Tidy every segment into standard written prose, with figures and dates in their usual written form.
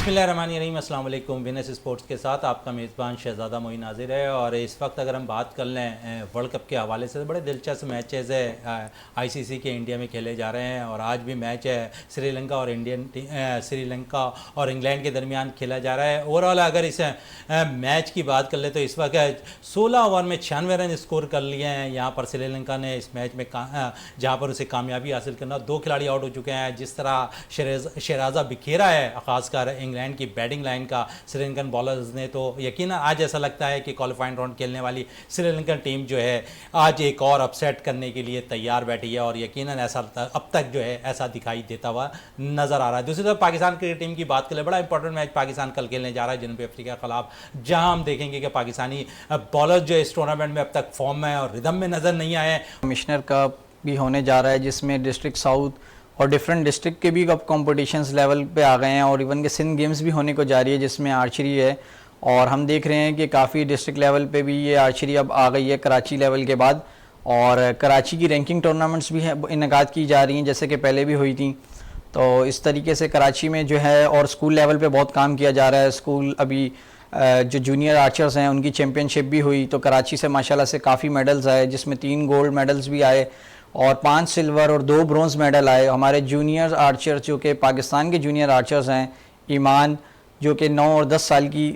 बिस्मिल्लाहिर्रहमानिर्रहीम, अस्सलाम वालेकुम। विनस स्पोर्ट्स के साथ आपका मेज़बान शहज़ादा मोइन नाज़िर है। और इस वक्त अगर हम बात कर लें वर्ल्ड कप के हवाले से, तो बड़े दिलचस्प मैचेस है आईसीसी के इंडिया में खेले जा रहे हैं। और आज भी मैच है श्रीलंका और श्रीलंका और इंग्लैंड के दरमियान खेला जा रहा है। ओवरऑल अगर इस मैच की बात कर ले तो इस वक्त 16 ओवर में 96 रन स्कोर कर लिए हैं यहाँ पर श्रीलंका ने इस मैच में, जहाँ पर उसे कामयाबी हासिल करना। 2 खिलाड़ी आउट हो चुके हैं। जिस तरह शहराजा बिखेरा है खासकर इंग्लैंड की बैटिंग लाइन का श्रीलंकन बॉलर्स ने, तो यकीनन आज ऐसा लगता है कि क्वालिफाइंग राउंड खेलने वाली श्रीलंकन टीम जो है आज एक और अपसेट करने के लिए तैयार बैठी है। और यकीनन ऐसा अब तक जो है ऐसा दिखाई देता हुआ नजर आ रहा है। दूसरी तरफ पाकिस्तान क्रिकेट टीम की बात करें, बड़ा इंपॉर्टेंट मैच पाकिस्तान कल खेलने जा रहा है जनूबी अफ्रीका के खिलाफ, जहां हम देखेंगे कि पाकिस्तानी बॉलर जो इस टूर्नामेंट में अब तक फॉर्म में और रिदम में नजर नहीं आए। कमिश्नर कप भी होने जा रहा है जिसमें डिस्ट्रिक्ट साउथ और डिफरेंट डिस्ट्रिक्ट के भी कप कॉम्पिटिशन्स लेवल पे आ गए हैं। और इवन के सिंध गेम्स भी होने को जा रही है जिसमें आर्चरी है। और हम देख रहे हैं कि काफ़ी डिस्ट्रिक्ट लेवल पे भी ये आर्चरी अब आ गई है कराची लेवल के बाद। और कराची की रैंकिंग टूर्नामेंट्स भी इनकाद की जा रही हैं जैसे कि पहले भी हुई थी। तो इस तरीके से कराची में जो है और स्कूल लेवल पे बहुत काम किया जा रहा है। स्कूल अभी जो जूनियर आर्चर्स हैं उनकी चैम्पियनशिप भी हुई, तो कराची से माशाल्लाह से काफ़ी मेडल्स आए जिसमें 3 गोल्ड मेडल्स भी आए और 5 सिल्वर और 2 ब्रॉन्ज मेडल आए। हमारे जूनियर आर्चर्स जो कि पाकिस्तान के जूनियर आर्चर्स हैं, ईमान जो कि 9 और 10 साल की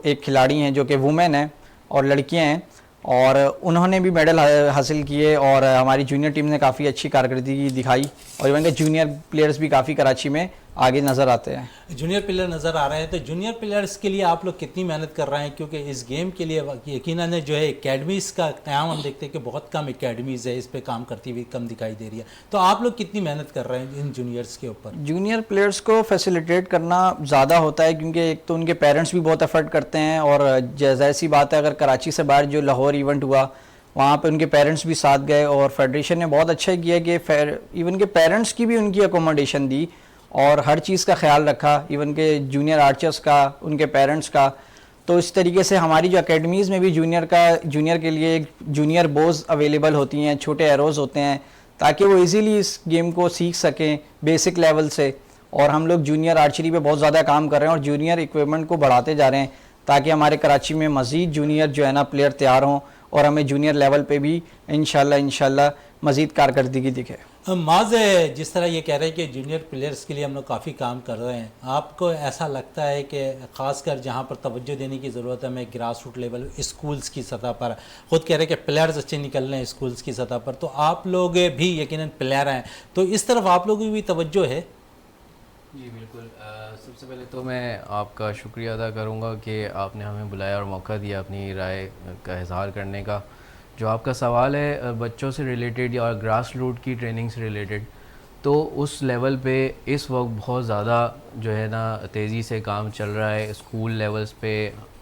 एक खिलाड़ी हैं जो कि वुमेन हैं और लड़कियां हैं, और उन्होंने भी मेडल हासिल किए। और हमारी जूनियर टीम ने काफ़ी अच्छी कारकर्दगी दिखाई और इवन के जूनियर प्लेयर्स भी काफ़ी कराची में आगे नज़र आते हैं। जूनियर प्लेयर नज़र आ रहे हैं, तो जूनियर प्लेयर्स के लिए आप लोग कितनी मेहनत कर रहे हैं? क्योंकि इस गेम के लिए यकीनन जो है एकेडमीज़ का क़याम हम देखते हैं कि बहुत कम एकेडमीज़ है, इस पे काम करती हुई कम दिखाई दे रही है। तो आप लोग कितनी मेहनत कर रहे हैं इन जूनियर्स के ऊपर? जूनियर प्लेयर्स को फैसिलिटेट करना ज़्यादा होता है क्योंकि एक तो उनके पेरेंट्स भी बहुत एफर्ट करते हैं। और जाहिर सी बात है, अगर कराची से बाहर जो लाहौर इवेंट हुआ वहाँ पे उनके पेरेंट्स भी साथ गए और फेडरेशन ने बहुत अच्छा किया कि इवन के पेरेंट्स की भी उनकी अकोमोडेशन दी और हर चीज़ का ख्याल रखा, इवन के जूनियर आर्चर्स का, उनके पेरेंट्स का। तो इस तरीके से हमारी जो अकेडमीज़ में भी जूनियर के लिए एक जूनियर बोज अवेलेबल होती हैं, छोटे एरोज़ होते हैं ताकि वो इजीली इस गेम को सीख सकें बेसिक लेवल से। और हम लोग जूनियर आर्चरी पे बहुत ज़्यादा काम कर रहे हैं और जूनियर इक्विपमेंट को बढ़ाते जा रहे हैं ताकि हमारे कराची में मज़ीद जूनियर जो है ना प्लेयर तैयार हों और हमें जूनियर लेवल पे भी इंशाल्लाह मज़ीद कारकर्दगी दिखे। माज जिस तरह ये कह रहे हैं कि जूनियर प्लेयर्स के लिए हम लोग काफ़ी काम कर रहे हैं, आपको ऐसा लगता है कि ख़ासकर जहाँ पर तवज्जो देने की ज़रूरत है, मैं ग्रास रूट लेवल स्कूल्स की सतह पर, ख़ुद कह रहे हैं कि प्लेयर्स अच्छे निकल रहे हैं स्कूल्स की सतह पर, तो आप लोग भी यकीनन प्लेयर हैं, तो इस तरफ आप लोगों की भी तवज्जो है? जी बिल्कुल। सबसे पहले तो मैं आपका शुक्रिया अदा करूँगा कि आपने हमें बुलाया और मौका दिया अपनी राय का इज़हार करने का। जो आपका सवाल है बच्चों से रिलेटेड या ग्रास रूट की ट्रेनिंग से रिलेटेड, तो उस लेवल पे इस वक्त बहुत ज़्यादा जो है ना तेज़ी से काम चल रहा है। स्कूल लेवल्स पे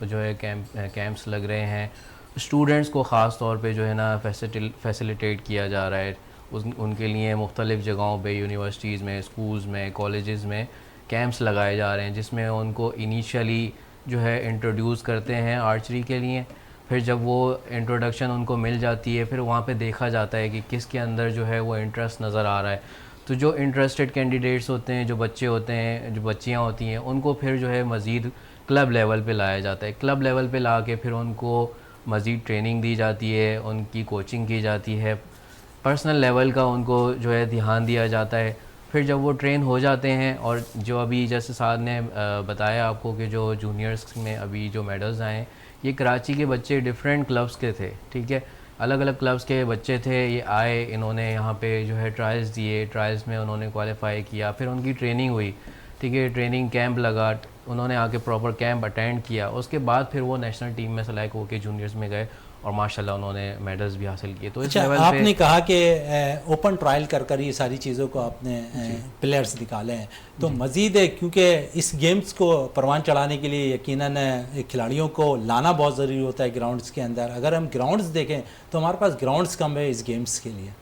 जो है कैंप्स लग रहे हैं, स्टूडेंट्स को ख़ास तौर पे जो है ना फैसिलिटेट किया जा रहा है। उनके लिए मुख्तलिफ़ जगहों पे यूनिवर्सिटीज़ में, स्कूल्स में, कॉलेजेस में कैंप्स लगाए जा रहे हैं जिसमें उनको इनिशियली जो है इंट्रोड्यूस करते हैं आर्चरी के लिए। फिर जब वो इंट्रोडक्शन उनको मिल जाती है फिर वहाँ पे देखा जाता है कि किसके अंदर जो है वो इंटरेस्ट नज़र आ रहा है। तो जो इंटरेस्टेड कैंडिडेट्स होते हैं, जो बच्चे होते हैं, जो बच्चियाँ होती हैं, उनको फिर जो है मज़ीद क्लब लेवल पे लाया जाता है। क्लब लेवल पे ला के फिर उनको मज़ीद ट्रेनिंग दी जाती है, उनकी कोचिंग की जाती है, पर्सनल लेवल का उनको जो है ध्यान दिया जाता है। फिर जब वो ट्रेन हो जाते हैं और जो अभी जैसे साहब ने बताया आपको कि जो जूनियर्स में अभी जो मेडल्स आए, ये कराची के बच्चे डिफरेंट क्लब्स के थे, ठीक है, अलग अलग क्लब्स के बच्चे थे। ये आए, इन्होंने यहाँ पे जो है ट्रायल्स दिए, ट्रायल्स में उन्होंने क्वालिफाई किया, फिर उनकी ट्रेनिंग हुई, ठीक है, ट्रेनिंग कैंप लगा, उन्होंने आके प्रॉपर कैंप अटेंड किया। उसके बाद फिर वो नेशनल टीम में सेलेक्ट होकर जूनियर्स में गए और माशाल्लाह उन्होंने मेडल्स भी हासिल किए। तो इस लेवल पे आपने कहा कि ओपन ट्रायल कर ये सारी चीज़ों को आपने प्लेयर्स निकाले हैं, तो मज़ीद है क्योंकि इस गेम्स को परवान चढ़ाने के लिए यकीनन खिलाड़ियों को लाना बहुत ज़रूरी होता है ग्राउंड्स के अंदर। अगर हम ग्राउंड्स देखें तो हमारे पास ग्राउंड्स कम है इस गेम्स के लिए।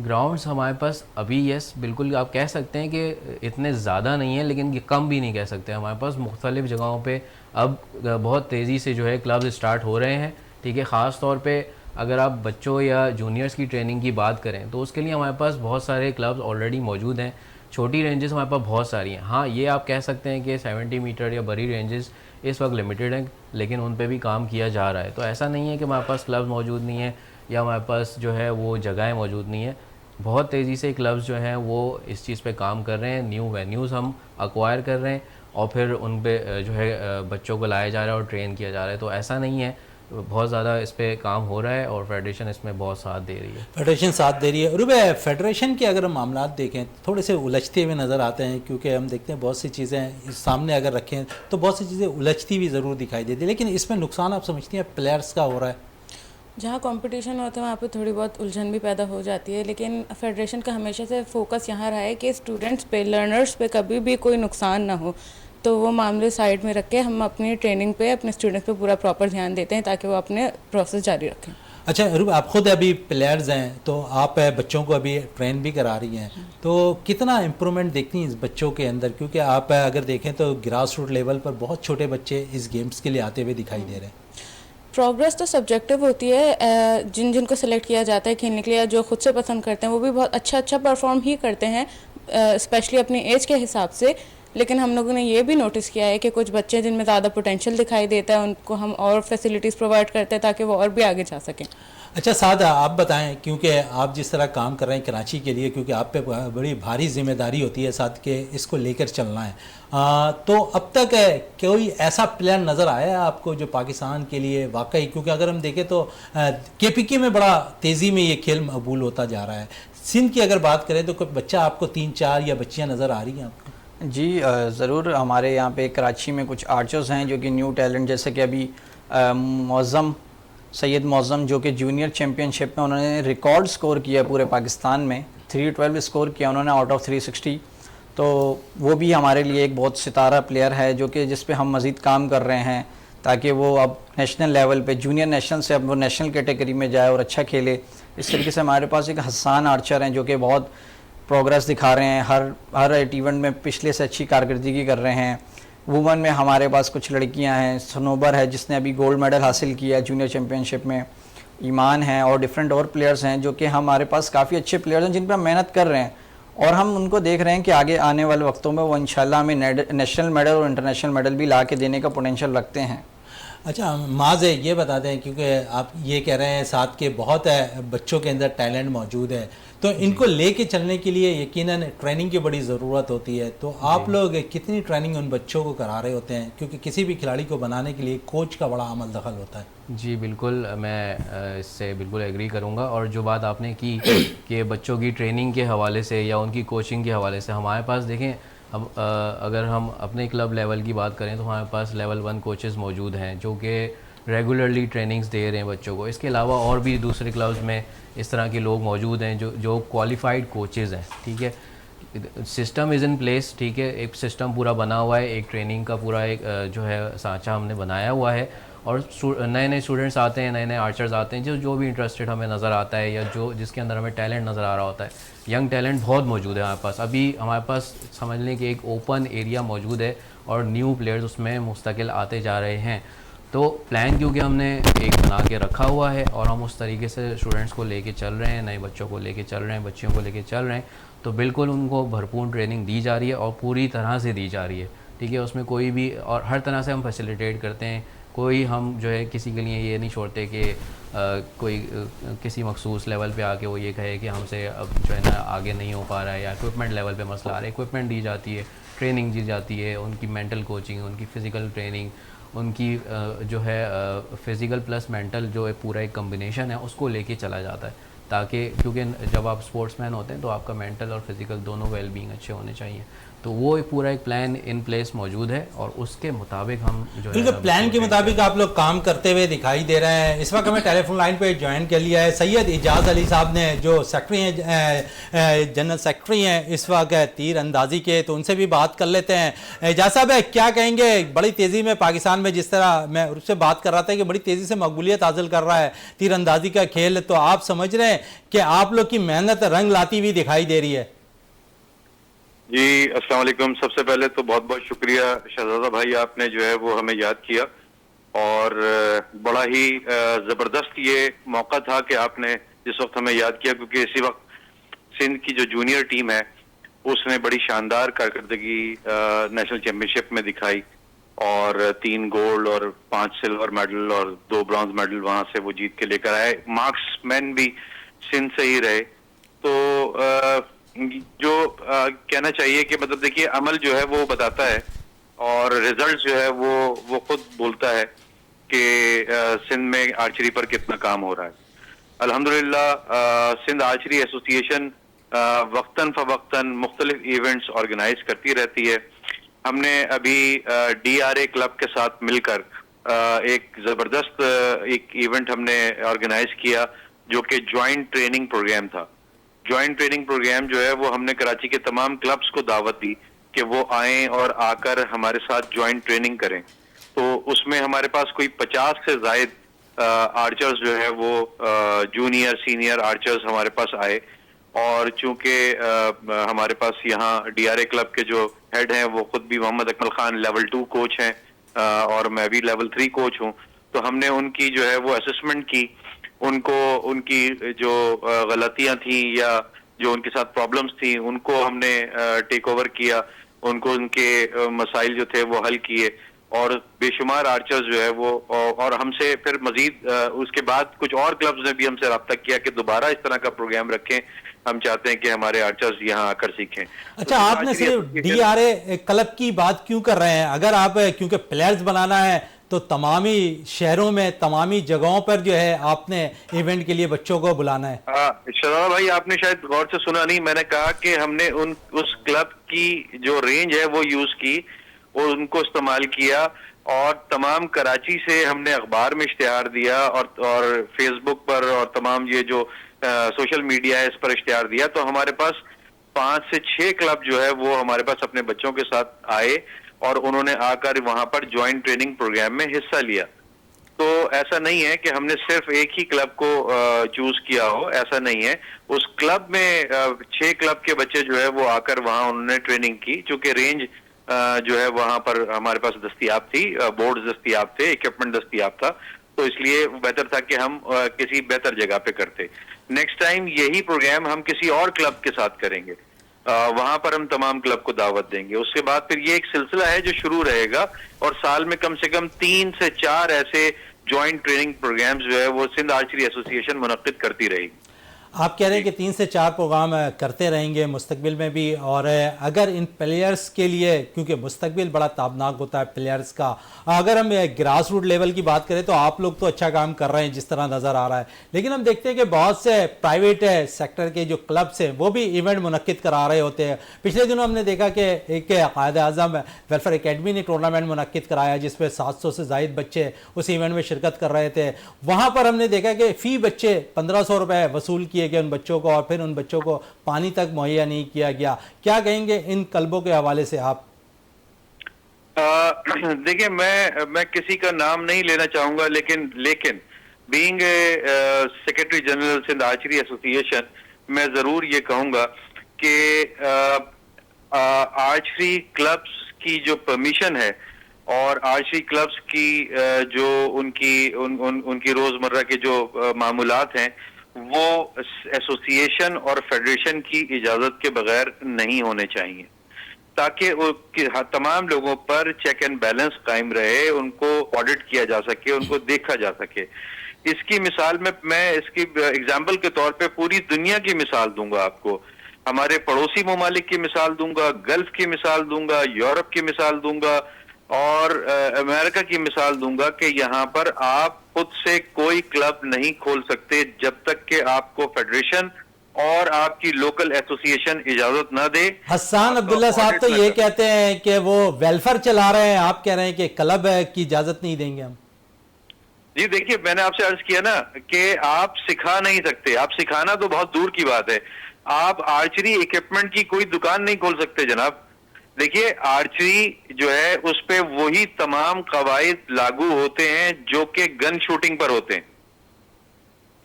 ग्राउंड्स हमारे पास अभी यस बिल्कुल आप कह सकते हैं कि इतने ज़्यादा नहीं है, लेकिन ये कम भी नहीं कह सकते। हमारे पास मुख्तलिफ़ जगहों पे अब बहुत तेज़ी से जो है क्लब्स स्टार्ट हो रहे हैं, ठीक है। ख़ास तौर पे अगर आप बच्चों या जूनियर्स की ट्रेनिंग की बात करें तो उसके लिए हमारे पास बहुत सारे क्लब्स ऑलरेडी मौजूद हैं। छोटी रेंजेस हमारे पास बहुत सारी हैं। हाँ, ये आप कह सकते हैं कि 70 मीटर या बड़ी रेंजेस इस वक्त लिमिटेड हैं, लेकिन उन पे भी काम किया जा रहा है। तो ऐसा नहीं है कि हमारे पास क्लब्स मौजूद नहीं है या हमारे पास जो है वो जगहें मौजूद नहीं है। बहुत तेज़ी से क्लब्स जो हैं वो इस चीज़ पे काम कर रहे हैं, न्यू वेन्यूज़ हम अक्वायर कर रहे हैं और फिर उन पे जो है बच्चों को लाया जा रहा है और ट्रेन किया जा रहा है। तो ऐसा नहीं है, बहुत ज़्यादा इस पे काम हो रहा है और फेडरेशन इसमें बहुत साथ दे रही है। फेडरेशन साथ दे रही है। रुबे, फेडरेशन के अगर हम मामला देखें थोड़े से उलझते हुए नज़र आते हैं, क्योंकि हम देखते हैं बहुत सी चीज़ें सामने अगर रखें तो बहुत सी चीज़ें उलझती भी ज़रूर दिखाई देती है, लेकिन इसमें नुकसान आप समझती हैं प्लेयर्स का हो रहा है? जहाँ कंपटीशन होता है वहाँ पे थोड़ी बहुत उलझन भी पैदा हो जाती है, लेकिन फेडरेशन का हमेशा से फोकस यहाँ रहा है कि स्टूडेंट्स पे, लर्नर्स पे कभी भी कोई नुकसान ना हो। तो वो मामले साइड में रख के हम अपनी ट्रेनिंग पे, अपने स्टूडेंट्स पे पूरा प्रॉपर ध्यान देते हैं ताकि वो अपने प्रोसेस जारी रखें। अच्छा रूब, आप खुद अभी प्लेयर्स हैं तो आप बच्चों को अभी ट्रेन भी करा रही हैं, तो कितना इम्प्रूवमेंट देखती हैं इस बच्चों के अंदर? क्योंकि आप अगर देखें तो ग्रास रूट लेवल पर बहुत छोटे बच्चे इस गेम्स के लिए आते हुए दिखाई दे रहे हैं। प्रोग्रेस तो सब्जेक्टिव होती है, जिनको सेलेक्ट किया जाता है खेलने के लिए, जो खुद से पसंद करते हैं वो भी बहुत अच्छा परफॉर्म ही करते हैं, स्पेशली अपनी एज के हिसाब से। लेकिन हम लोगों ने ये भी नोटिस किया है कि कुछ बच्चे जिनमें ज़्यादा पोटेंशियल दिखाई देता है उनको हम और फैसिलिटीज़ प्रोवाइड करते हैं ताकि वो और भी आगे जा सकें। अच्छा साद, आप बताएं, क्योंकि आप जिस तरह काम कर रहे हैं कराची के लिए, क्योंकि आप पे बड़ी भारी जिम्मेदारी होती है साथ के इसको लेकर चलना है, तो अब तक कोई ऐसा प्लेयर नज़र आया है आपको जो पाकिस्तान के लिए वाकई, क्योंकि अगर हम देखें तो KPK में बड़ा तेज़ी में ये खेल मकबूल होता जा रहा है, सिंध की अगर बात करें तो कोई बच्चा आपको 3-4 या बच्चियाँ नज़र आ रही हैं आपको? जी ज़रूर, हमारे यहाँ पे कराची में कुछ आर्चर्स हैं जो कि न्यू टैलेंट, जैसे कि अभी सैयद मौज़म जो कि जूनियर चैम्पियनशिप में उन्होंने रिकॉर्ड स्कोर किया पूरे पाकिस्तान में, 312 स्कोर किया उन्होंने आउट ऑफ 360। तो वो भी हमारे लिए एक बहुत सितारा प्लेयर है जो कि जिस पे हम मज़ीद काम कर रहे हैं ताकि वो अब नेशनल लेवल पे, जूनियर नेशनल से अब वो नेशनल कैटेगरी में जाए और अच्छा खेले। इस तरीके से हमारे पास एक हसन आर्चर हैं जो कि बहुत प्रोग्रेस दिखा रहे हैं, हर इवेंट में पिछले से अच्छी कारकर्दगी कर रहे हैं। वुमेन में हमारे पास कुछ लड़कियां हैं, सनोबर है जिसने अभी गोल्ड मेडल हासिल किया जूनियर चैम्पियनशिप में, ईमान है और डिफरेंट और प्लेयर्स हैं जो कि हमारे पास काफ़ी अच्छे प्लेयर्स हैं जिन पर हम मेहनत कर रहे हैं और हम उनको देख रहे हैं कि आगे आने वाले वक्तों में वो इंशाल्लाह हमें नेशनल मेडल और इंटरनेशनल मेडल भी ला के देने का पोटेंशियल रखते हैं। अच्छा माज़, ये बता दें, क्योंकि आप ये कह रहे हैं साथ के बहुत बच्चों के अंदर टैलेंट मौजूद है, तो इनको लेके चलने के लिए यकीनन ट्रेनिंग की बड़ी ज़रूरत होती है, तो आप लोग कितनी ट्रेनिंग उन बच्चों को करा रहे होते हैं? क्योंकि किसी भी खिलाड़ी को बनाने के लिए कोच का बड़ा अमल दखल होता है। जी बिल्कुल, मैं इससे बिल्कुल एग्री करूंगा। और जो बात आपने की कि बच्चों की ट्रेनिंग के हवाले से या उनकी कोचिंग के हवाले से, हमारे पास देखें हम अगर हम अपने क्लब लेवल की बात करें तो हमारे पास लेवल 1 कोचेज़ मौजूद हैं जो कि रेगुलरली ट्रेनिंग्स दे रहे हैं बच्चों को। इसके अलावा और भी दूसरे क्लब्स में इस तरह के लोग मौजूद हैं जो क्वालिफाइड कोचेज़ हैं। ठीक है, सिस्टम इज़ इन प्लेस, ठीक है, एक सिस्टम पूरा बना हुआ है, एक ट्रेनिंग का पूरा एक जो है सांचा हमने बनाया हुआ है और नए नए स्टूडेंट्स आते हैं, नए नए आर्चर्स आते हैं जो भी इंटरेस्टेड हमें नज़र आता है या जो जिसके अंदर हमें टैलेंट नज़र आ रहा होता है। यंग टैलेंट बहुत मौजूद है हमारे पास। अभी हमारे पास समझ लें कि एक ओपन एरिया मौजूद है और न्यू प्लेयर्स उसमें मुस्तकिल आते जा रहे हैं। तो प्लान क्योंकि हमने एक बना के रखा हुआ है और हम उस तरीके से स्टूडेंट्स को लेके चल रहे हैं, नए बच्चों को लेके चल रहे हैं, बच्चियों को लेके चल रहे हैं, तो बिल्कुल उनको भरपूर ट्रेनिंग दी जा रही है और पूरी तरह से दी जा रही है। ठीक है, उसमें कोई भी और हर तरह से हम फैसिलिटेट करते हैं। कोई हम जो है किसी के लिए ये नहीं छोड़ते कि कोई किसी मखसूस लेवल पे आके वो ये कहे कि हमसे अब जो है ना आगे नहीं हो पा रहा है या इक्विपमेंट लेवल पे मसला आ रहा है। इक्विपमेंट दी जाती है, ट्रेनिंग दी जाती है, उनकी मेंटल कोचिंग, उनकी फ़िज़िकल ट्रेनिंग, उनकी जो है फ़िज़िकल प्लस मेंटल जो एक पूरा एक कम्बिनेशन है उसको लेके चला जाता है, ताकि क्योंकि जब आप स्पोर्ट्समैन होते हैं तो आपका मेंटल और फिज़िकल दोनों वेलबींग अच्छे होने चाहिए। तो वो एक पूरा एक प्लान इन प्लेस मौजूद है और उसके मुताबिक हम जो है प्लान के मुताबिक आप लोग काम करते हुए दिखाई दे रहे हैं। इस वक्त हमें टेलीफोन लाइन पे ज्वाइन कर लिया है सैयद इजाज़ अली साहब ने, जो सेक्रेटरी हैं, जनरल सेक्रेटरी हैं इस वक्त तीर अंदाजी के, तो उनसे भी बात कर लेते हैं। इजाज़ साहब क्या कहेंगे, बड़ी तेज़ी में पाकिस्तान में, जिस तरह मैं उससे बात कर रहा था कि बड़ी तेज़ी से मकबूलियत हासिल कर रहा है तीर अंदाजी का खेल, तो आप समझ रहे हैं कि आप लोग की मेहनत रंग लाती हुई दिखाई दे रही है? जी अस्सलाम वालेकुम। सबसे पहले तो बहुत बहुत शुक्रिया शहजादा भाई, आपने जो है वो हमें याद किया और बड़ा ही ज़बरदस्त ये मौका था कि आपने जिस वक्त हमें याद किया, क्योंकि इसी वक्त सिंध की जो जूनियर टीम है उसने बड़ी शानदार कारकर्दगी नेशनल चैंपियनशिप में दिखाई और 3 गोल्ड और 5 सिल्वर मेडल और 2 ब्रॉन्ज मेडल वहां से वो जीत के लेकर आए। मार्क्समैन भी सिंध से ही रहे। तो जो कहना चाहिए कि मतलब देखिए अमल जो है वो बताता है और रिजल्ट जो है वो खुद बोलता है कि सिंध में आर्चरी पर कितना काम हो रहा है। अल्हम्दुलिल्लाह सिंध आर्चरी एसोसिएशन वक्तन फवक्तन मुख्तलिफ इवेंट्स ऑर्गेनाइज करती रहती है। हमने अभी DRA क्लब के साथ मिलकर एक जबरदस्त एक इवेंट हमने ऑर्गेनाइज किया जो कि ज्वाइंट ट्रेनिंग प्रोग्राम था। ज्वाइंट ट्रेनिंग प्रोग्राम जो है वो हमने कराची के तमाम क्लब्स को दावत दी कि वो आएं और आकर हमारे साथ ज्वाइंट ट्रेनिंग करें। तो उसमें हमारे पास कोई 50 से ज्यादा आर्चर्स जो है वो जूनियर सीनियर आर्चर्स हमारे पास आए। और चूंकि हमारे पास यहाँ DRA क्लब के जो हेड हैं वो खुद भी मोहम्मद अकमल खान लेवल 2 कोच हैं और मैं भी लेवल 3 कोच हूँ, तो हमने उनकी जो है वो असेसमेंट की, उनको उनकी जो गलतियां थी या जो उनके साथ प्रॉब्लम्स थी उनको हमने टेक ओवर किया, उनको उनके मसाइल जो थे वो हल किए और बेशुमार आर्चर्स जो है वो और हमसे फिर मजीद उसके बाद कुछ और क्लब्स ने भी हमसे रब्ता किया कि दोबारा इस तरह का प्रोग्राम रखें, हम चाहते हैं कि हमारे आर्चर्स यहाँ आकर सीखें। अच्छा, आपने सिर्फ DRA क्लब की बात क्यों कर रहे हैं? अगर आप क्योंकि प्लेयर्स बनाना है तो तमामी शहरों में तमामी जगहों पर जो है आपने इवेंट के लिए बच्चों को बुलाना है। शहजादा भाई आपने शायद गौर से सुना नहीं, मैंने कहा कि हमने उस क्लब की जो रेंज है वो यूज की और उनको इस्तेमाल किया और तमाम कराची से हमने अखबार में इश्तिहार दिया और फेसबुक पर और तमाम ये जो सोशल मीडिया है इस पर इश्तिहार दिया। तो हमारे पास 5 से 6 क्लब जो है वो हमारे पास अपने बच्चों के साथ आए और उन्होंने आकर वहां पर ज्वाइंट ट्रेनिंग प्रोग्राम में हिस्सा लिया। तो ऐसा नहीं है कि हमने सिर्फ एक ही क्लब को चूज किया हो, ऐसा नहीं है। उस क्लब में 6 क्लब के बच्चे जो है वो आकर वहां उन्होंने ट्रेनिंग की, चूंकि रेंज जो है वहां पर हमारे पास दस्तियाब थी, बोर्ड दस्तियाब थे, इक्विपमेंट दस्तियाब था, तो इसलिए बेहतर था कि हम किसी बेहतर जगह पे करते। नेक्स्ट टाइम यही प्रोग्राम हम किसी और क्लब के साथ करेंगे, वहां पर हम तमाम क्लब को दावत देंगे। उसके बाद फिर ये एक सिलसिला है जो शुरू रहेगा और साल में कम से कम 3 से 4 ऐसे ज्वाइंट ट्रेनिंग प्रोग्राम्स जो है वो सिंध आर्चरी एसोसिएशन मुनक्किद करती रहेगी। आप कह रहे हैं कि 3 से 4 प्रोग्राम करते रहेंगे मुस्तकबिल में भी, और अगर इन प्लेयर्स के लिए, क्योंकि मुस्तकबिल बड़ा ताबनाक होता है प्लेयर्स का, अगर हम ग्रास रूट लेवल की बात करें तो आप लोग तो अच्छा काम कर रहे हैं जिस तरह नज़र आ रहा है, लेकिन हम देखते हैं कि बहुत से प्राइवेट सेक्टर के जो क्लब्स हैं वो भी इवेंट मुनक्किद करा रहे होते हैं। पिछले दिनों हमने देखा कि एक कायद-ए-आज़म वेलफेयर एकेडमी ने टूर्नामेंट मुनक्किद कराया जिसमें 700 से ज़ायद बच्चे उस इवेंट में शिरकत कर रहे थे। वहाँ पर हमने देखा कि फ़ी बच्चे 1500 रुपये वसूल किए गए उन बच्चों को और फिर उन बच्चों को पानी तक मुहैया नहीं किया गया। क्या कहेंगे इन क्लबों के हवाले से आप? देखिए मैं किसी का नाम नहीं लेना चाहूंगा, लेकिन being secretary general Sindh archery association मैं जरूर ये कहूंगा कि आर्चरी क्लब्स की जो परमिशन है और आर्चरी क्लब्स की जो उनकी रोजमर्रा के जो मामूलात हैं वो एसोसिएशन और फेडरेशन की इजाजत के बगैर नहीं होने चाहिए, ताकि तमाम लोगों पर चेक एंड बैलेंस कायम रहे, उनको ऑडिट किया जा सके, उनको देखा जा सके। इसकी मिसाल में मैं इसकी एग्जाम्पल के तौर पे पूरी दुनिया की मिसाल दूंगा आपको, हमारे पड़ोसी ममालिक की मिसाल दूंगा, गल्फ की मिसाल दूंगा, यूरोप की मिसाल दूंगा और अमेरिका की मिसाल दूंगा कि यहाँ पर आप खुद से कोई क्लब नहीं खोल सकते जब तक कि आपको फेडरेशन और आपकी लोकल एसोसिएशन इजाजत ना दे। हसन अब्दुल्ला साहब तो ये कहते हैं कि वो वेलफेयर चला रहे हैं, आप कह रहे हैं कि क्लब की इजाजत नहीं देंगे हम। जी देखिए, मैंने आपसे अर्ज किया ना कि आप सिखा नहीं सकते, आप सिखाना तो बहुत दूर की बात है, आप आर्चरी इक्विपमेंट की कोई दुकान नहीं खोल सकते जनाब। देखिए आर्चरी जो है उस पे वही तमाम कवायद लागू होते हैं जो कि गन शूटिंग पर होते हैं।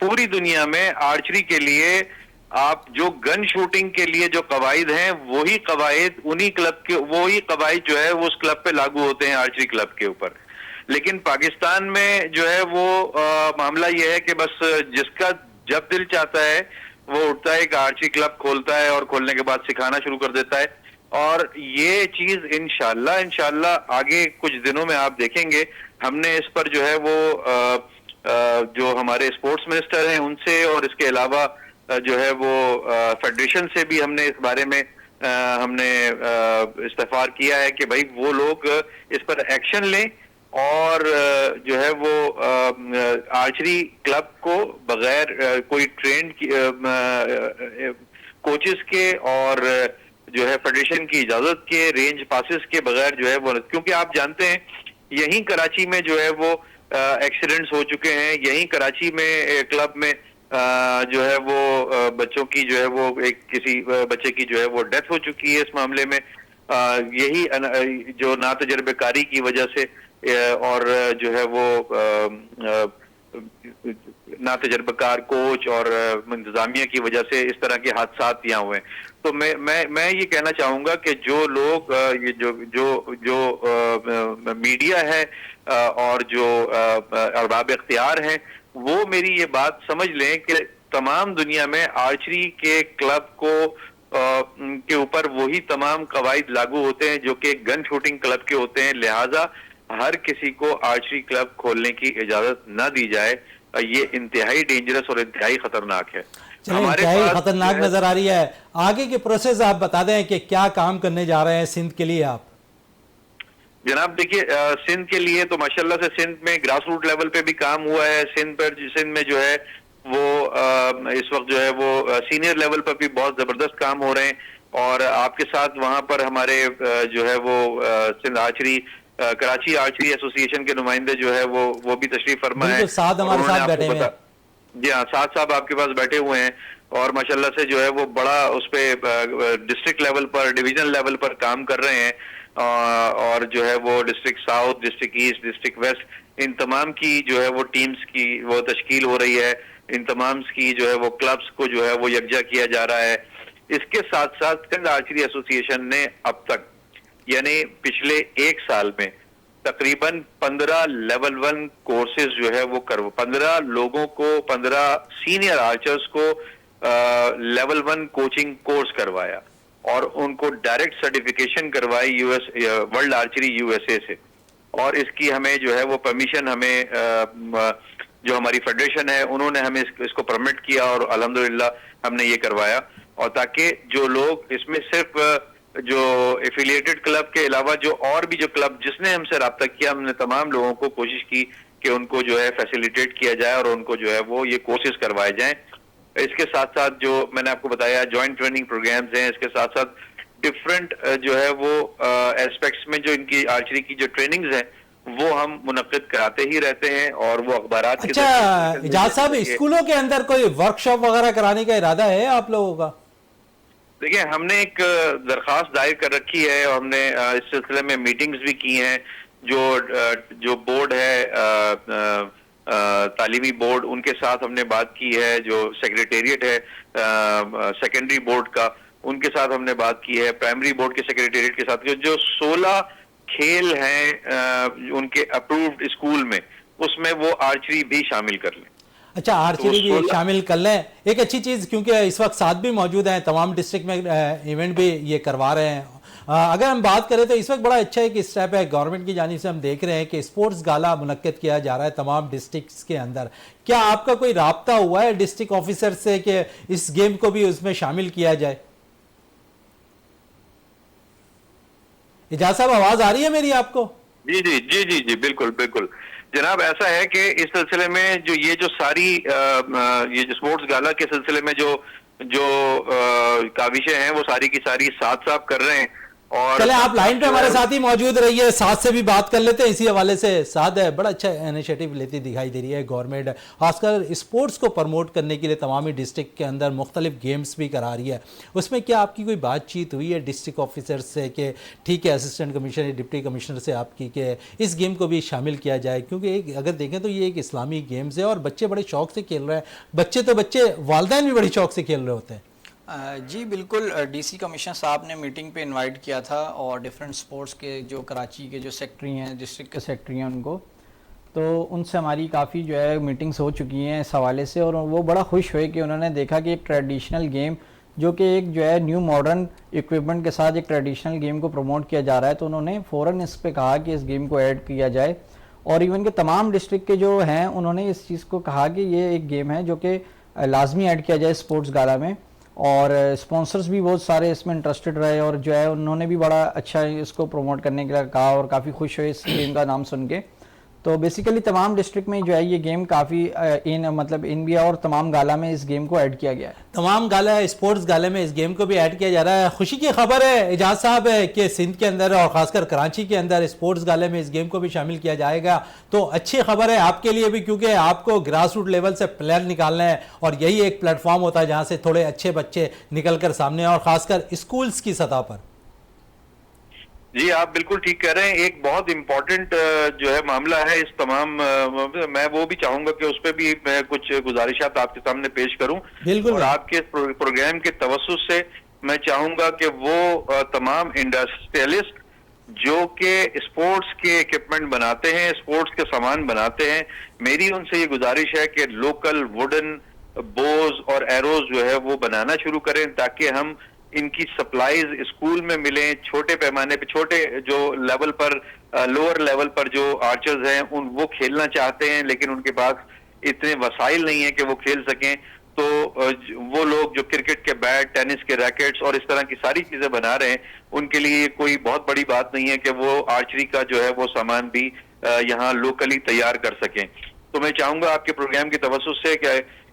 पूरी दुनिया में आर्चरी के लिए आप जो गन शूटिंग के लिए जो कवायद हैं वही कवायद उन्हीं क्लब के, वही कवायद जो है वो उस क्लब पे लागू होते हैं आर्चरी क्लब के ऊपर। लेकिन पाकिस्तान में जो है वो मामला ये है कि बस जिसका जब दिल चाहता है वो उठता है, एक आर्चरी क्लब खोलता है और खोलने के बाद सिखाना शुरू कर देता है। और ये चीज इंशाल्लाह आगे कुछ दिनों में आप देखेंगे, हमने इस पर जो है वो जो हमारे स्पोर्ट्स मिनिस्टर हैं उनसे और इसके अलावा जो है वो फेडरेशन से भी हमने इस बारे में हमने इस्तफार किया है कि भाई वो लोग इस पर एक्शन लें और जो है वो आर्चरी क्लब को बगैर कोई ट्रेंड कोचेस के और जो है फेडरेशन की इजाजत के, रेंज पासिस के बगैर जो है वो, क्योंकि आप जानते हैं यहीं कराची में जो है वो एक्सीडेंट्स हो चुके हैं, यहीं कराची में क्लब में जो है वो बच्चों की जो है वो एक किसी बच्चे की जो है वो डेथ हो चुकी है इस मामले में, यही जो नातजर्बेकारी की वजह से और जो है वो नातजर्बेकार कोच और इंतजामिया की वजह से इस तरह के हादसा यहाँ हुए। तो मैं ये कहना चाहूंगा कि जो लोग ये जो मीडिया है और जो अरबाब इख्तियार हैं, वो मेरी ये बात समझ लें कि तमाम दुनिया में आर्चरी के क्लब को के ऊपर वही तमाम कवायद लागू होते हैं जो कि गन शूटिंग क्लब के होते हैं, लिहाजा हर किसी को आर्चरी क्लब खोलने की इजाजत न दी जाए। ये इंतहाई डेंजरस और इंतहाई खतरनाक है। इंतहाई खतरनाक नजर आ रही है। आगे के प्रोसेस आप बता दें कि क्या काम करने जा रहे हैं सिंध के लिए आप? जनाब देखिए, सिंध के लिए तो माशाल्लाह से सिंध में ग्रास रूट लेवल पे भी काम हुआ है। सिंध में जो है वो इस वक्त जो है वो सीनियर लेवल पर भी बहुत जबरदस्त काम हो रहे हैं और आपके साथ वहां पर हमारे जो है वो Sindh archery Karachi archery association के नुमाइंदे जो है वो भी तशरीफ फरमा है, साथ हमारे साथ बैठे हुए हैं। जी हाँ, साहब आपके पास बैठे हुए हैं और माशाल्लाह से जो है वो बड़ा उस पे डिस्ट्रिक्ट लेवल पर, डिवीजन लेवल पर काम कर रहे हैं और जो है वो district south, district east, district west, इन तमाम की जो है वो टीम्स की वो तश्कील हो रही है, इन तमाम की जो है वो क्लब्स को जो है वो यकजा किया जा रहा है। इसके साथ साथ सिंध आर्चरी एसोसिएशन ने अब तक यानी पिछले एक साल में तकरीबन 15 लेवल 1 कोर्सेज जो है वो 15 लोगों को, 15 सीनियर आर्चर्स को लेवल 1 कोचिंग कोर्स करवाया और उनको डायरेक्ट सर्टिफिकेशन करवाई वर्ल्ड आर्चरी यूएसए से। और इसकी हमें जो है वो परमिशन हमें जो हमारी फेडरेशन है उन्होंने हमें इसको परमिट किया और अल्हम्दुलिल्लाह हमने ये करवाया। और ताकि जो लोग इसमें सिर्फ जो एफिलिएटेड क्लब के अलावा जो और भी जो क्लब जिसने हमसे रब्ता किया, हमने तमाम लोगों को कोशिश की कि उनको जो है फैसिलिटेट किया जाए और उनको जो है वो ये कोर्सेज करवाए जाएं। इसके साथ साथ जो मैंने आपको बताया जॉइंट ट्रेनिंग प्रोग्राम्स हैं, इसके साथ साथ डिफरेंट जो है वो एस्पेक्ट्स में जो इनकी आर्चरी की जो ट्रेनिंग्स हैं वो हम मुनक्किद कराते ही रहते हैं और वो अखबारात अच्छा इजाज साहब, स्कूलों के अंदर कोई वर्कशॉप वगैरह कराने का इरादा है आप लोगों का? देखिए, हमने एक दरखास्त दायर कर रखी है और हमने इस सिलसिले में मीटिंग्स भी की हैं। जो बोर्ड है तालीमी बोर्ड, उनके साथ हमने बात की है, जो सेक्रेटेरिएट है सेकेंडरी बोर्ड का, उनके साथ हमने बात की है, प्राइमरी बोर्ड के सेक्रेटेरिएट के साथ। जो 16 खेल हैं उनके अप्रूव्ड स्कूल में, उसमें वो आर्चरी भी शामिल कर लें। अच्छा, आर्चरी भी शामिल कर लें, एक अच्छी चीज़, क्योंकि इस वक्त साथ भी मौजूद हैं, तमाम डिस्ट्रिक्ट में इवेंट भी ये करवा रहे हैं। अगर हम बात करें तो इस वक्त बड़ा अच्छा एक स्टेप है गवर्नमेंट की जानिब से, हम देख रहे हैं कि स्पोर्ट्स गाला मुनक्किद किया जा रहा है तमाम डिस्ट्रिक्ट्स के अंदर। क्या आपका कोई राब्ता हुआ है डिस्ट्रिक्ट ऑफिसर से कि इस गेम को भी उसमें शामिल किया जाए? इजाज साहब, आवाज आ रही है मेरी आपको? जी जी जी जी जी बिल्कुल बिल्कुल जनाब, ऐसा है कि इस सिलसिले में जो सारी ये जो स्पोर्ट्स गाला के सिलसिले में जो काविशें हैं वो सारी की सारी साथ कर रहे हैं। और चले आप लाइन पे हमारे साथ ही मौजूद रहिए, साथ से भी बात कर लेते हैं इसी हवाले से। साथ है, बड़ा अच्छा इनिशिएटिव लेती दिखाई दे रही है गवर्नमेंट, खासकर स्पोर्ट्स को प्रमोट करने के लिए तमाम ही डिस्ट्रिक्ट के अंदर मुख्तलिफ गेम्स भी करा रही है। उसमें क्या आपकी कोई बातचीत हुई है डिस्ट्रिक्ट ऑफिसर से कि ठीक है, असिस्टेंट कमिश्नर, डिप्टी कमिश्नर से आपकी, कि इस गेम को भी शामिल किया जाए? क्योंकि एक अगर देखें तो ये एक इस्लामी गेम्स है और बच्चे बड़े शौक से खेल रहे हैं। बच्चे वालिदैन भी बड़े शौक से खेल रहे होते हैं। जी बिल्कुल, डीसी कमिश्नर साहब ने मीटिंग पे इनवाइट किया था और डिफरेंट स्पोर्ट्स के जो कराची के जो सेक्रेटरी हैं, डिस्ट्रिक्ट के सेक्रेटरी हैं, उनको तो उनसे हमारी काफ़ी जो है मीटिंग्स हो चुकी हैं इस हवाले से, और वो बड़ा खुश हुए कि उन्होंने देखा कि एक ट्रेडिशनल गेम जो कि एक जो है न्यू मॉडर्न इक्विपमेंट के साथ एक ट्रेडिशनल गेम को प्रमोट किया जा रहा है, तो उन्होंने फ़ौरन इस पे कहा कि इस गेम को ऐड किया जाए। और इवन के तमाम डिस्ट्रिक्ट के जो हैं उन्होंने इस चीज़ को कहा कि ये एक गेम है जो कि लाजमी ऐड किया जाए स्पोर्ट्स गाला में, और स्पॉन्सर्स भी बहुत सारे इसमें इंटरेस्टेड रहे, और जो है उन्होंने भी बड़ा अच्छा इसको प्रमोट करने के लिए कहा और काफ़ी खुश हुए इस गेम का नाम सुन के। तो बेसिकली तमाम डिस्ट्रिक्ट में जो है ये गेम काफ़ी इन भी और तमाम गाला में इस गेम को ऐड किया गया है। तमाम गाला स्पोर्ट्स गाले में इस गेम को भी ऐड किया जा रहा है। खुशी की खबर है एजाज साहब है कि सिंध के अंदर और ख़ासकर कराची के अंदर स्पोर्ट्स गाले में इस गेम को भी शामिल किया जाएगा, तो अच्छी खबर है आपके लिए भी, क्योंकि आपको ग्रास रूट लेवल से प्लेयर निकालना है और यही एक प्लेटफॉर्म होता है जहाँ से थोड़े अच्छे बच्चे निकल कर सामने, और ख़ासकर स्कूल्स की सतह पर। जी आप बिल्कुल ठीक कह रहे हैं। एक बहुत इम्पोर्टेंट जो है मामला है इस तमाम मैं वो भी चाहूंगा कि उस पर भी मैं कुछ गुजारिशात आपके सामने पेश करूं, बिल्कुल। और आपके प्रोग्राम के तवस्सुस से मैं चाहूंगा कि वो तमाम इंडस्ट्रियलिस्ट जो कि स्पोर्ट्स के इक्विपमेंट बनाते हैं, स्पोर्ट्स के सामान बनाते हैं, मेरी उनसे ये गुजारिश है कि लोकल वुडन बोज और एरोज जो है वो बनाना शुरू करें, ताकि हम इनकी सप्लाईज स्कूल में मिलें। छोटे पैमाने पे, छोटे जो लेवल पर, लोअर लेवल पर जो आर्चर्स हैं वो खेलना चाहते हैं, लेकिन उनके पास इतने वसाइल नहीं है कि वो खेल सकें, तो वो लोग जो क्रिकेट के बैट, टेनिस के रैकेट्स और इस तरह की सारी चीजें बना रहे हैं, उनके लिए कोई बहुत बड़ी बात नहीं है कि वो आर्चरी का जो है वो सामान भी यहाँ लोकली तैयार कर सकें। तो मैं चाहूंगा आपके प्रोग्राम की तवज्जो से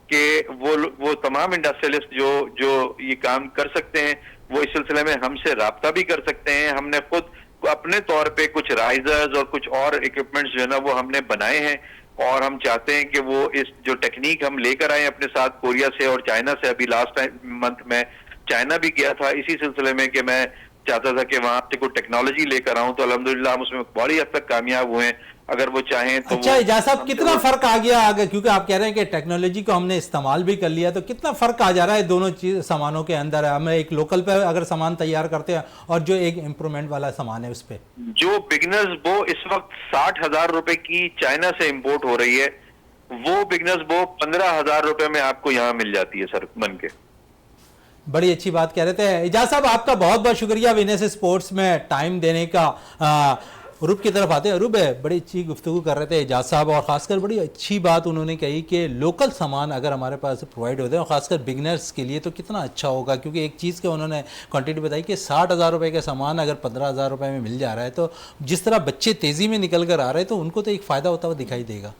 कि वो तमाम इंडस्ट्रियलिस्ट जो ये काम कर सकते हैं, वो इस सिलसिले में हमसे राब्ता भी कर सकते हैं। हमने खुद अपने तौर पे कुछ राइजर्स और कुछ और इक्विपमेंट्स जो है ना वो हमने बनाए हैं, और हम चाहते हैं कि वो इस जो टेक्निक हम लेकर आए अपने साथ कोरिया से और चाइना से। अभी लास्ट मंथ में चाइना भी गया था इसी सिलसिले में कि मैं चाहता था कि वहां से कोई टेक्नोलॉजी लेकर आऊं, तो अल्हम्दुलिल्लाह हम उसमें बड़ी हद तक कामयाब हुए हैं। अगर वो चाहें तो अच्छा एजाज साहब, कितना फर्क आ गया आगे, क्योंकि आप कह रहे हैं कि टेक्नोलॉजी को हमने इस्तेमाल भी कर लिया, तो कितना फर्क आ जा रहा है दोनों चीज सामानों के अंदर? हम एक लोकल पे अगर सामान तैयार करते हैं और जो एक इम्प्रूवमेंट वाला सामान है उस पर जो बिगनर्स बो इस वक्त 60,000 रुपए की चाइना से इंपोर्ट हो रही है, वो बिगनर्स बो 15,000 रुपए में आपको यहाँ मिल जाती है सर बन के। बड़ी अच्छी बात कह रहे थे एजाज साहब, आपका बहुत बहुत शुक्रिया विनेस स्पोर्ट्स में टाइम देने का। रूप की तरफ आते हैं। रूप है, बड़ी अच्छी गुफ्तगू कर रहे थे एजाज साहब, और ख़ासकर बड़ी अच्छी बात उन्होंने कही कि लोकल सामान अगर हमारे पास प्रोवाइड होते हैं, और ख़ासकर बिगनर्स के लिए तो कितना अच्छा होगा, क्योंकि एक चीज़ के उन्होंने क्वांटिटी बताई कि 60,000 रुपये का सामान अगर 15,000 रुपये में मिल जा रहा है, तो जिस तरह बच्चे तेज़ी में निकल कर आ रहे हैं तो उनको तो एक फ़ायदा होता हुआ दिखाई देगा।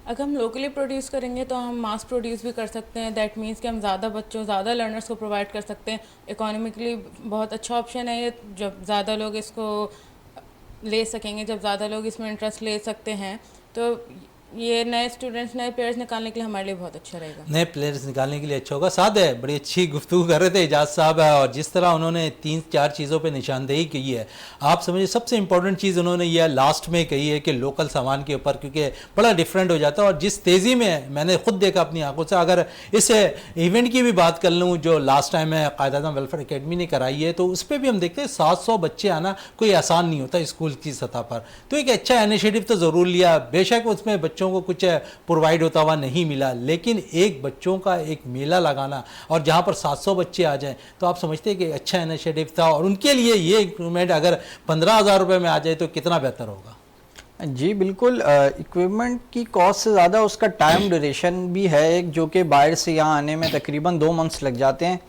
अगर हम लोकली प्रोड्यूस करेंगे तो हम मास प्रोड्यूस भी कर सकते हैं। दैट मीन्स कि हम ज़्यादा बच्चों, ज़्यादा लर्नर्स को प्रोवाइड कर सकते हैं। इकोनॉमिकली बहुत अच्छा ऑप्शन है ये, जब ज़्यादा लोग इसको ले सकेंगे, जब ज़्यादा लोग इसमें इंटरेस्ट ले सकते हैं, तो ये नए स्टूडेंट्स, नए प्लेयर्स निकालने के लिए हमारे लिए बहुत अच्छा रहेगा। नए प्लेयर्स निकालने के लिए अच्छा होगा। साथ है, बड़ी अच्छी गुफ्तगू कर रहे थे एजाज साहब, और जिस तरह उन्होंने 3-4 चीज़ों पे निशानदेही की है, आप समझिए सबसे इंपॉर्टेंट चीज़ उन्होंने यह लास्ट में कही है कि लोकल सामान के ऊपर, क्योंकि बड़ा डिफरेंट हो जाता है। और जिस तेज़ी में मैंने खुद देखा अपनी आंखों से, अगर इस इवेंट की भी बात कर लूँ जो लास्ट टाइम है कायदा वेलफेयर अकेडमी ने कराई है, तो उस पर भी हम देखते हैं 700 बच्चे आना कोई आसान नहीं होता स्कूल की सतह पर। तो एक अच्छा इनिशिएटिव तो ज़रूर लिया, बेशक उसमें बच्चों को कुछ प्रोवाइड होता हुआ नहीं मिला, लेकिन एक बच्चों का एक मेला लगाना और जहां पर 700 बच्चे आ जाएं, तो आप समझते हैं कि अच्छा इनिशिएटिव था। और उनके लिए ये इक्विपमेंट अगर 15,000 रुपये में आ जाए तो कितना बेहतर होगा। जी बिल्कुल, इक्विपमेंट की कॉस्ट से ज़्यादा उसका टाइम ड्यूरेशन भी है एक, जो कि बाहर से यहाँ आने में तकरीबन 2 मंथ्स लग जाते हैं,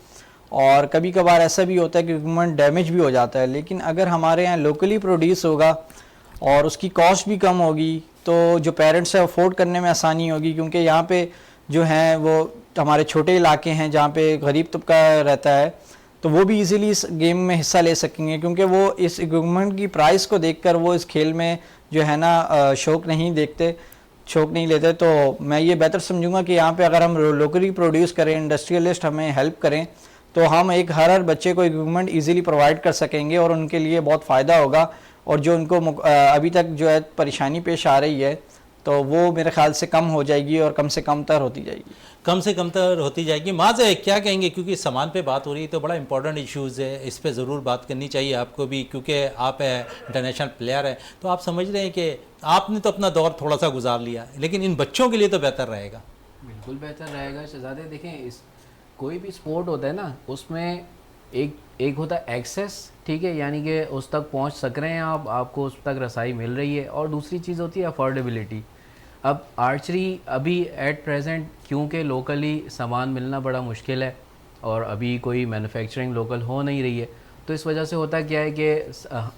और कभी कभार ऐसा भी होता है कि इक्विपमेंट डैमेज भी हो जाता है। लेकिन अगर हमारे यहाँ लोकली प्रोड्यूस होगा और उसकी कॉस्ट भी कम होगी, तो जो पेरेंट्स है अफोर्ड करने में आसानी होगी, क्योंकि यहाँ पे जो हैं वो हमारे छोटे इलाके हैं जहाँ पे गरीब तबका रहता है, तो वो भी इजीली इस गेम में हिस्सा ले सकेंगे, क्योंकि वो इस इक्विपमेंट की प्राइस को देखकर वो इस खेल में जो है ना शौक नहीं लेते। तो मैं ये बेहतर समझूंगा कि यहाँ पे अगर हम लोकली प्रोड्यूस करें, इंडस्ट्रियलिस्ट हमें हेल्प करें, तो हम एक हर बच्चे को इक्विपमेंट ईजिली प्रोवाइड कर सकेंगे और उनके लिए बहुत फ़ायदा होगा। और जो उनको अभी तक जो है परेशानी पेश आ रही है, तो वो मेरे ख्याल से कम हो जाएगी और कम से कम तर होती जाएगी। कम से कम तर होती जाएगी। माज़ क्या कहेंगे, क्योंकि सामान पे बात हो रही है तो बड़ा इंपॉर्टेंट इश्यूज़ है, इस पे ज़रूर बात करनी चाहिए आपको भी, क्योंकि आप इंटरनेशनल प्लेयर हैं। तो आप समझ रहे हैं कि आपने तो अपना दौर थोड़ा सा गुजार लिया, लेकिन इन बच्चों के लिए तो बेहतर रहेगा। बिल्कुल बेहतर रहेगा शहजादे। देखें, इस कोई भी स्पोर्ट होता है ना, उसमें एक होता है एक्सेस, ठीक है, यानी कि उस तक पहुंच सक रहे हैं आप, आपको उस तक रसाई मिल रही है, और दूसरी चीज़ होती है अफोर्डेबिलिटी। अब आर्चरी अभी एट प्रेजेंट क्योंकि लोकली सामान मिलना बड़ा मुश्किल है और अभी कोई मैन्युफैक्चरिंग लोकल हो नहीं रही है, तो इस वजह से होता क्या है कि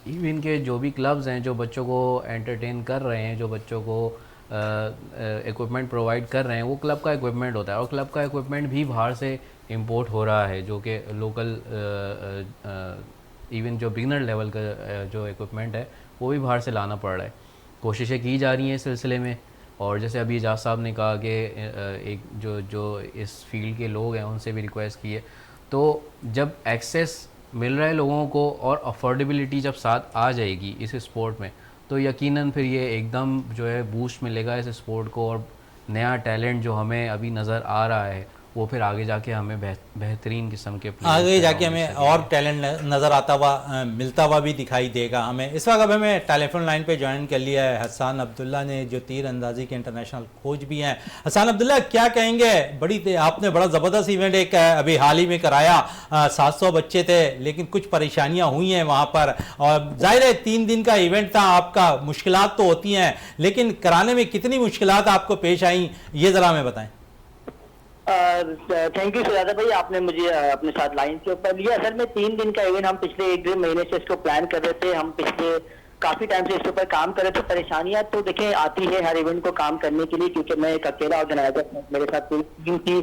इवन के जो भी क्लब्स हैं जो बच्चों को एंटरटेन कर रहे हैं, जो बच्चों को इक्विपमेंट प्रोवाइड कर रहे हैं, वो क्लब का इक्विपमेंट होता है, और क्लब का इक्विपमेंट भी बाहर से इंपोर्ट हो रहा है, जो कि लोकल इवन जो बिगनर लेवल का जो इक्विपमेंट है वो भी बाहर से लाना पड़ रहा है। कोशिशें की जा रही हैं इस सिलसिले में, और जैसे अभी एजाज साहब ने कहा कि एक जो इस फील्ड के लोग हैं उनसे भी रिक्वेस्ट की है, तो जब एक्सेस मिल रहा है लोगों को और अफोर्डेबिलिटी जब साथ आ जाएगी इस स्पोर्ट में, तो यकीनन फिर ये एकदम जो है बूस्ट मिलेगा इस स्पोर्ट को, और नया टैलेंट जो हमें अभी नज़र आ रहा है वो फिर आगे जाके हमें बेहतरीन किस्म के आगे जाके हमें और टैलेंट नज़र आता हुआ मिलता हुआ भी दिखाई देगा हमें। इस वक्त अब हमें टेलीफोन लाइन पे ज्वाइन कर लिया है हसन अब्दुल्ला ने, जो तीर अंदाजी के इंटरनेशनल कोच भी हैं। हसन अब्दुल्ला, क्या कहेंगे, आपने बड़ा ज़बरदस्त इवेंट एक अभी हाल ही में कराया, 700 बच्चे थे, लेकिन कुछ परेशानियाँ हुई हैं वहाँ पर, और जाहिर है 3 दिन का इवेंट था आपका, मुश्किलात तो होती हैं, लेकिन कराने में कितनी मुश्किलात आपको पेश आई, ये ज़रा हमें बताएँ। थैंक यू सजादा भाई, आपने मुझे अपने साथ लाइन के ऊपर लिया। असल में 3 दिन का इवेंट हम पिछले 1-1.5 महीने से इसको प्लान कर रहे थे, हम पिछले काफी टाइम से इसके ऊपर काम कर रहे थे। परेशानियां तो देखें आती है हर इवेंट को काम करने के लिए, क्योंकि मैं एक अकेला ऑर्गेनाइजर, मेरे साथ पूरी टीम थी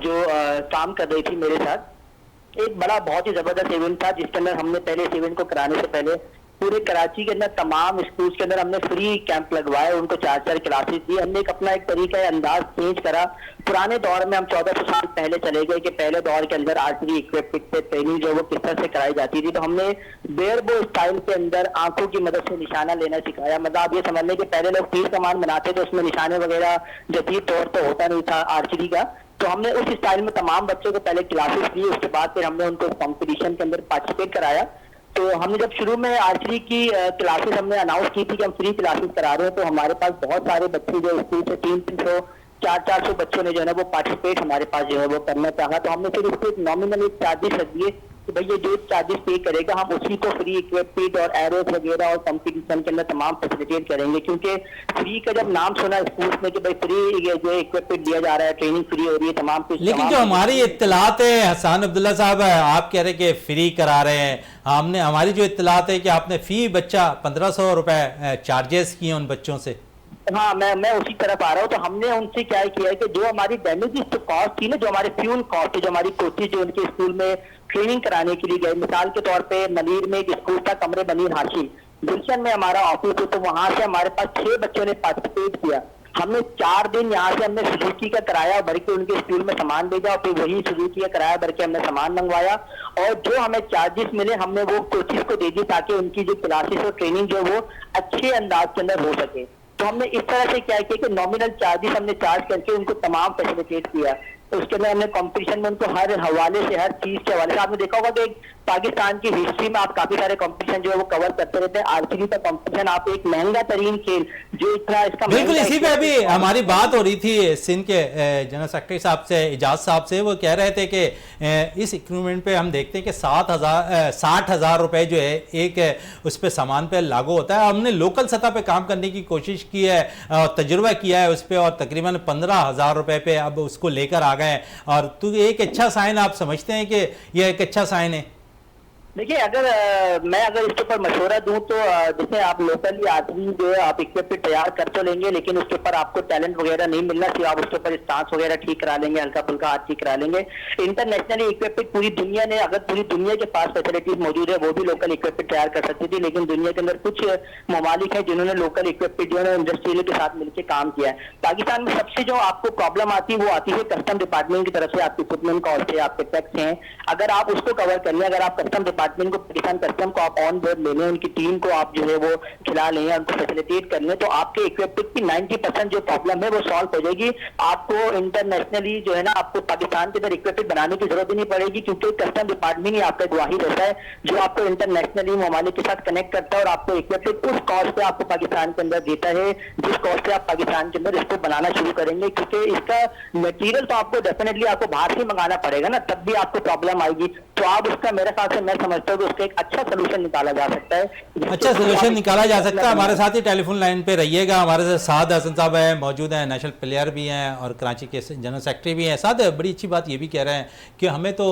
जो काम कर रही थी मेरे साथ। एक बड़ा बहुत ही जबरदस्त इवेंट था जिसके अंदर हमने पहले इस इवेंट को कराने से पहले पूरे कराची के अंदर तमाम स्कूल्स के अंदर हमने फ्री कैंप लगवाए, उनको 4-4 क्लासेस दी। हमने अपना एक तरीका अंदाज चेंज करा। पुराने दौर में हम 1400 साल पहले चले गए कि पहले दौर के अंदर आर्चरी इक्विपमेंट पे ट्रेनिंग जो वो किस तरह से कराई जाती थी, तो हमने बेयरबो स्टाइल के अंदर आंखों की मदद से निशाना लेना सिखाया। मतलब आप ये समझ लें कि पहले लोग तीर कमान बनाते थे, उसमें निशाने वगैरह जदीद तौर पर होता नहीं था आर्चरी का, तो हमने उस स्टाइल में तमाम बच्चों को पहले क्लासेस दी। उसके बाद फिर हमने उनको कॉम्पिटिशन के अंदर पार्टिसिपेट कराया। तो हमने जब शुरू में आर्चरी की क्लासेस हमने अनाउंस की थी कि हम फ्री क्लासेस करा रहे हैं, तो हमारे पास बहुत सारे बच्चे जो स्कूल से 300-300 400-400 बच्चों ने जो है ना वो पार्टिसिपेट हमारे पास जो है वो करना चाहा। तो हमने फिर उसको एक नॉमिनल चार्जेस रख दिए कि भाई ये जो चार्जेस पे करेगा हम उसी को फ्री इक्विपमेंट और एरोस वगैरह और कंपटीशन के अंदर तमाम फैसिलिटेट करेंगे। क्योंकि फ्री का जब नाम सुना स्कूल में कि भाई फ्री जो इक्विपमेंट दिया जा रहा है, ट्रेनिंग फ्री हो रही है, तमाम कुछ, लेकिन जो हमारी इत्तलात है हसन अब्दुल्ला साहब, आप कह रहे कि फ्री करा रहे हैं, हमारी जो इत्तलात है कि आपने फी बच्चा 1500 रुपए चार्जेस किए उन बच्चों से। हाँ, मैं उसी तरफ आ रहा हूँ। तो हमने उनसे क्या किया है कि जो हमारी डैमेजेस तो कॉस्ट थी ना, जो हमारे फ्यूल कॉस्ट, जो हमारी कोचिज जो उनके स्कूल में ट्रेनिंग कराने के लिए गए, मिसाल के तौर पे मनीर में एक स्कूल था, कमरे मनीर हाशिम, गुलशन में हमारा ऑफिस है, तो वहां से हमारे पास 6 बच्चों ने पार्टिसिपेट किया। हमने 4 दिन यहाँ से हमने सुजुकी का किराया भर के उनके स्कूल में सामान भेजा, और फिर वही सुजुकी का किराया भर के हमने सामान मंगवाया, और जो हमें चार्जेस मिले हमने वो कोचिज को दे दी ताकि उनकी जो क्लासेस और ट्रेनिंग जो वो अच्छे अंदाज के अंदर हो सके। तो हमने इस तरह से क्या किया कि नॉमिनल चार्जेस हमने चार्ज करके उनको तमाम फैसिलिटेट किया। तो उसके अंदर हमने कंपटीशन में उनको हर हवाले से, हर चीज के हवाले से, आपने देखा होगा कि पाकिस्तान की हिस्ट्री में आप काफी सारे कंपटीशन जो है वो कवर करते रहते हैं। आर्चरी का कंपटीशन आप एक महंगा तरीन खेल जो इतना इसका बिल्कुल, इसी पे अभी हमारी बात हो रही थी सिंध के जनरल सेक्रेटरी साहब से, एजाज साहब से, वो कह रहे थे कि इस इक्विपमेंट पे हम देखते हैं कि 60,000 रुपए जो है एक उस पर सामान पे लागू होता है। हमने लोकल सतह पे काम करने की कोशिश की है, तजुर्बा किया है उस पर, और तकरीबन 15,000 रुपए पे अब उसको लेकर आ गए। और तो एक अच्छा साइन आप समझते हैं कि यह एक अच्छा साइन है? देखिए, मैं अगर इसके ऊपर मशवरा दूं तो जैसे आप लोकली आदमी जो है आप इक्विपमेंट तैयार कर तो लेंगे, लेकिन उसके ऊपर आपको टैलेंट वगैरह नहीं मिलना चाहिए। आप उसके ऊपर स्टांस वगैरह ठीक करा लेंगे, हल्का फुल्का हाथ ठीक करा लेंगे। इंटरनेशनली इक्विपमेंट पूरी दुनिया ने, अगर पूरी दुनिया के पास फैसिलिटीज मौजूद है, वो भी लोकल इक्विपमेंट तैयार कर सकती थी, लेकिन दुनिया के अंदर कुछ ममालिक है जिन्होंने लोकल इक्विपमेंट जो है इंडस्ट्रियल के साथ मिलकर काम किया है। पाकिस्तान में सबसे जो आपको प्रॉब्लम आती है वो आती है कस्टम डिपार्टमेंट की तरफ से। आपके इक्विपमेंट कॉस्ट है, आपके टैक्स हैं, अगर आप उसको कवर कर लें, अगर आप कस्टम डिपार्टमेंट को, पाकिस्तान कस्टम को आप ऑन बोर्ड ले लें, उनकी टीम को आप जो है वो खिला लें, उनको फैसिलिटेट कर लें, तो आपके इक्विपमेंट की 90% जो प्रॉब्लम है वो सॉल्व हो जाएगी। आपको इंटरनेशनली जो है ना आपको पाकिस्तान के अंदर इक्विपमेंट बनाने की जरूरत ही नहीं पड़ेगी, क्योंकि कस्टम डिपार्टमेंट ही आपका गवाही रहता है जो आपको इंटरनेशनली ममालिक के साथ कनेक्ट करता है और आपको इक्विपमेंट उस कॉस्ट पे आपको पाकिस्तान के अंदर देता है जिस कॉस्ट पे आप पाकिस्तान के अंदर इसको बनाना शुरू करेंगे, क्योंकि इसका मटेरियल तो आपको डेफिनेटली आपको बाहर से मंगाना पड़ेगा ना, तब भी आपको प्रॉब्लम आएगी। तो आप उसका, मेरे ख्याल से मैं समझता हूँ कि उसका एक अच्छा सोल्यूशन निकाला जा सकता है। अच्छा सोल्यूशन निकाला जा सकता है। हमारे साथ ही टेलीफोन लाइन पे रहिएगा, हमारे साथ साद हसन साहब हैं, मौजूद हैं, नेशनल प्लेयर भी हैं और कराची के जनरल सेक्रेटरी भी हैं। साद बड़ी अच्छी बात ये भी कह रहे हैं कि हमें तो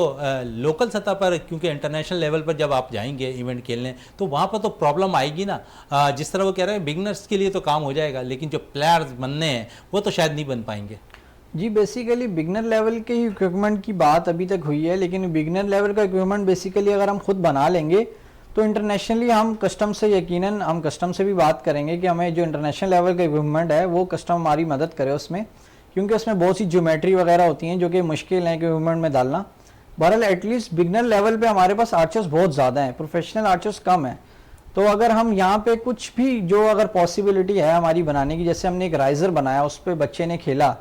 लोकल सतह पर, क्योंकि इंटरनेशनल लेवल पर जब आप जाएंगे इवेंट खेलने तो वहाँ पर तो प्रॉब्लम आएगी ना। जिस तरह वो कह रहे हैं बिगनर्स के लिए तो काम हो जाएगा, लेकिन जो प्लेयर्स बनने हैं वो तो शायद नहीं बन पाएंगे। जी बेसिकली बिगनर लेवल के ही इक्विपमेंट की बात अभी तक हुई है, लेकिन बिगनर लेवल का इक्विपमेंट बेसिकली अगर हम खुद बना लेंगे तो इंटरनेशनली हम कस्टम से, यकीनन हम कस्टम से भी बात करेंगे कि हमें जो इंटरनेशनल लेवल का इक्विपमेंट है वो कस्टम हमारी मदद करे उसमें, क्योंकि उसमें बहुत सी ज्योमेट्री वगैरह होती हैं जो कि मुश्किल है इक्विपमेंट में डालना। बहरहाल एटलीस्ट बिगनर लेवल पे हमारे पास आर्चर्स बहुत ज़्यादा हैं, प्रोफेशनल आर्चर्स कम हैं। तो अगर हम यहाँ पे कुछ भी जो अगर पॉसिबिलिटी है हमारी बनाने की, जैसे हमने एक राइज़र बनाया, उस पर बच्चे ने खेला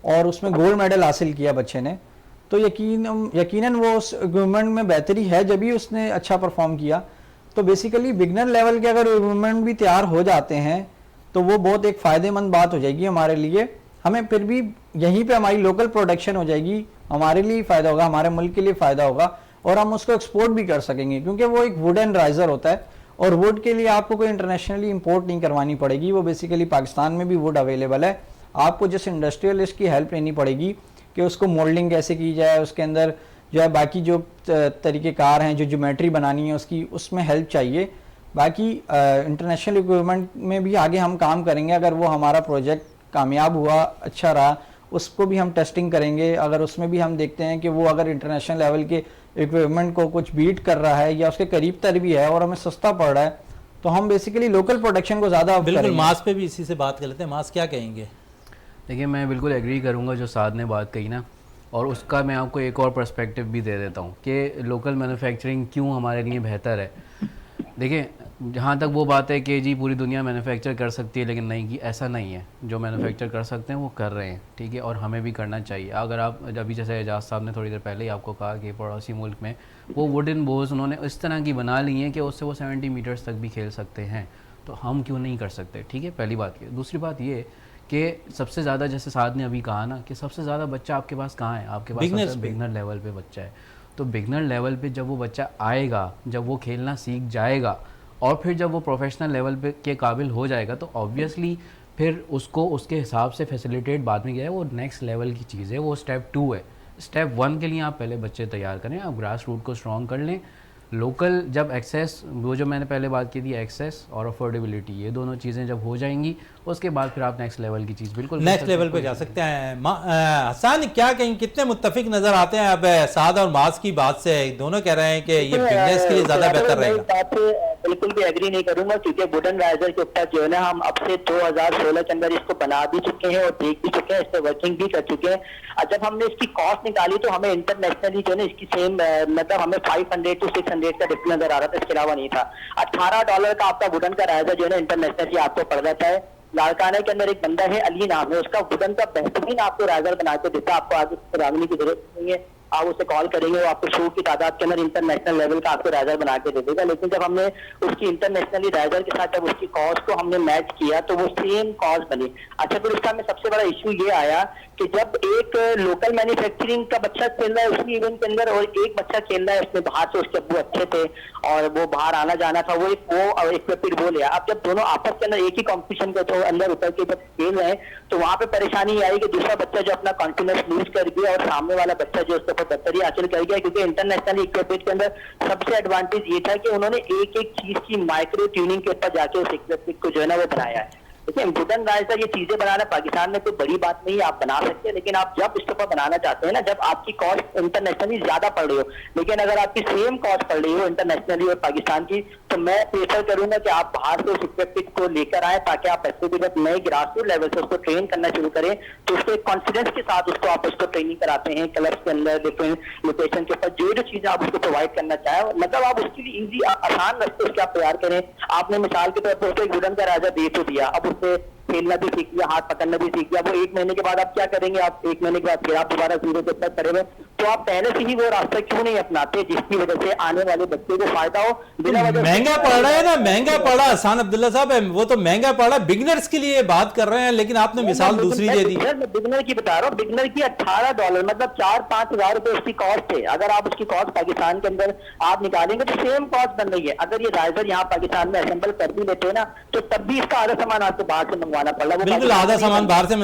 और उसमें गोल्ड मेडल हासिल किया बच्चे ने, तो यकीनन वो उस इक्विपमेंट में बेहतरी है जब भी उसने अच्छा परफॉर्म किया। तो बेसिकली बिगनर लेवल के अगर इक्विपमेंट भी तैयार हो जाते हैं तो वो बहुत एक फ़ायदेमंद बात हो जाएगी हमारे लिए। हमें फिर भी यहीं पे हमारी लोकल प्रोडक्शन हो जाएगी, हमारे लिए फ़ायदा होगा, हमारे मुल्क के लिए फ़ायदा होगा और हम उसको एक्सपोर्ट भी कर सकेंगे, क्योंकि वो एक वुडन राइज़र होता है और वुड के लिए आपको कोई इंटरनेशनली इंपोर्ट नहीं करवानी पड़ेगी, वो बेसिकली पाकिस्तान में भी वुड अवेलेबल है। आपको जिस इंडस्ट्रियलिस्ट की हेल्प लेनी पड़ेगी कि उसको मोल्डिंग कैसे की जाए, उसके अंदर जो है बाकी जो तरीक़ेकार हैं, जो ज्योमेट्री बनानी है उसकी, उसमें हेल्प चाहिए। बाकी इंटरनेशनल इक्विपमेंट में भी आगे हम काम करेंगे। अगर वो हमारा प्रोजेक्ट कामयाब हुआ, अच्छा रहा, उसको भी हम टेस्टिंग करेंगे। अगर उसमें भी हम देखते हैं कि वो अगर इंटरनेशनल लेवल के इक्विपमेंट को कुछ बीट कर रहा है या उसके करीब तर भी है और हमें सस्ता पड़ रहा है, तो हम बेसिकली लोकल प्रोडक्शन को ज़्यादा बिल्कुल। मास पे भी इसी से बात कर लेते हैं। मास क्या कहेंगे? देखिए मैं बिल्कुल एग्री करूँगा जो साद ने बात कही ना, और उसका मैं आपको एक और पर्सपेक्टिव भी दे देता हूँ कि लोकल मैन्युफैक्चरिंग क्यों हमारे लिए बेहतर है। देखिए जहाँ तक वो बात है कि जी पूरी दुनिया मैन्युफैक्चर कर सकती है, लेकिन नहीं, कि ऐसा नहीं है। जो मैन्युफैक्चर कर सकते हैं वो कर रहे हैं, ठीक है, और हमें भी करना चाहिए। अगर आप अभी जैसे एजाज साहब ने थोड़ी देर पहले ही आपको कहा कि पड़ोसी मुल्क में वो वुडन बोर्स उन्होंने इस तरह की बना ली हैं कि उससे वो 70 मीटर्स तक भी खेल सकते हैं, तो हम क्यों नहीं कर सकते? ठीक है, पहली बात ये। दूसरी बात ये कि सबसे ज़्यादा, जैसे साद ने अभी कहा ना, कि सबसे ज़्यादा बच्चा आपके पास कहाँ है? आपके पास बिगनर लेवल पे बच्चा है। तो बिगनर लेवल पे जब वो बच्चा आएगा, जब वो खेलना सीख जाएगा और फिर जब वो प्रोफेशनल लेवल पे के काबिल हो जाएगा, तो ऑब्वियसली फिर उसको उसके हिसाब से फैसिलिटेट बाद में किया है। वो नेक्स्ट लेवल की चीज़ है, वो स्टेप 2 है। स्टेप 1 के लिए आप पहले बच्चे तैयार करें, आप ग्रास रूट को स्ट्रॉन्ग कर लें। लोकल जब एक्सेस, वो जो मैंने पहले बात की थी, एक्सेस और अफोर्डेबिलिटी, ये दोनों चीज़ें जब हो जाएंगी, उसके बाद फिर आप नेक्स्ट लेवल की चीज़ बिल्कुल नेक्स्ट लेवल पे जा सकते हैं। हसन क्या कहें, कितने मुत्तफिक नज़र आते हैं अब साद और मास की बात से? दोनों कह रहे हैं कि ये बिजनेस के लिए ज़्यादा बेहतर रहेगा। बिल्कुल भी एग्री नहीं करूंगा, क्योंकि वुडन राइजर के ऊपर जो है ना हम अब से 2016 के अंदर इसको बना भी चुके हैं और देख भी चुके हैं, इस पर वर्किंग भी कर चुके हैं। और जब हमने इसकी कॉस्ट निकाली तो हमें इंटरनेशनली जो है ना इसकी सेम मतलब हमें 500 to 600 का डिफरेंस नजर आ रहा था, इसके अलावा नहीं था। $18 का आपका वुडन का राइजर जो है ना इंटरनेशनली आपको पड़ जाता है। लाड़काना के अंदर एक बंदा है, अली नाम है उसका, वुडन का बेहतरीन आपको राइजर बना के देता है। आपको आगे रागनी की जरूरत नहीं है, आप उसे कॉल करेंगे, वो आपको शो की तादाद के अंदर इंटरनेशनल लेवल का आपको राइजर बना के दे देगा। लेकिन जब हमने उसकी इंटरनेशनली राइजर के साथ जब उसकी कॉस्ट को हमने मैच किया तो वो सेम कॉस्ट बनी। अच्छा, फिर उसका में सबसे बड़ा इशू ये आया कि जब एक लोकल मैन्युफैक्चरिंग का बच्चा खेल रहा है उसी इवेंट के अंदर और एक बच्चा खेल रहा है उसमें बाहर से, उसके अब्बू अच्छे थे और वो बाहर आना जाना था, वो इक्विपमेंट वो लिया। अब जब दोनों आपस के अंदर एक ही कॉम्पिटिशन के थ्रू अंदर उतर के जब खेल रहे हैं तो वहां पे परेशानी आई कि दूसरा बच्चा जो अपना कॉन्फिडेंस लूज कर गया और सामने वाला बच्चा जो उसके ऊपर बेहतरी हासिल कर गया, क्योंकि इंटरनेशनल इक्विपमेंट के अंदर सबसे एडवांटेज ये था कि उन्होंने एक एक चीज की माइक्रो ट्यूनिंग के ऊपर जाके उस इक्विपमेंट को जो है ना वो बनाया है। देखिए वुडन राइजर ये चीजें बनाना पाकिस्तान में कोई बड़ी बात नहीं है, आप बना सकते हैं, लेकिन आप जब इसके ऊपर बनाना चाहते हैं ना, जब आपकी कॉस्ट इंटरनेशनली ज्यादा पड़ रही हो, लेकिन अगर आपकी सेम कॉस्ट पड़ रही हो इंटरनेशनली और पाकिस्तान की, तो मैं प्रेफर करूंगा कि आप बाहर से उस इक्विपमेंट को लेकर आए, ताकि आप ऐसे भी जब नए ग्रास रूट लेवल से उसको ट्रेन करना शुरू करें तो उसको एक कॉन्फिडेंस के साथ उसको आप उसको ट्रेनिंग कराते हैं क्लब्स के अंदर, डिफरेंट लोकेशन के ऊपर जो चीजें आप उसको प्रोवाइड करना चाहें, मतलब आप उसके लिए इजी आसान रास्ते उसके आप तैयार करें। आपने मिसाल के तौर पर उसको एक वुडन का राजा दे तो दिया, अब उससे खेलना भी सीख लिया, हाथ पकड़ना भी सीख लिया, वो 1 महीने के बाद आप क्या करेंगे, आप 1 महीने के बाद फिर आप दोबारा 0 से तक करेंगे, तो आप पहले से ही वो रास्ता क्यों नहीं अपनाते जिसकी वजह से आने वाले बच्चे को फायदा हो बिना वजह महंगा पड़ रहा है ना, महंगा पड़ रहा है हसन अब्दुल्ला साहब, वो तो महंगा पड़ रहा है, बिगनर्स के लिए बात कर रहे हैं, लेकिन आपने मिसाल दूसरी दे दी। मैं बिगनर की बता रहा हूँ, बिगनर की $18 मतलब 4-5 हजार रुपए उसकी कॉस्ट है। अगर आप उसकी कॉस्ट पाकिस्तान के अंदर आप निकालेंगे तो सेम कॉस्ट बन रही है। अगर ये राइजर यहाँ पाकिस्तान में असेंबल कर भी लेते हैं ना, तो तब भी इसका आधा सामान आपको बाहर से मंगवाना पड़ रहा है। बिल्कुल आधा सामान बाहर से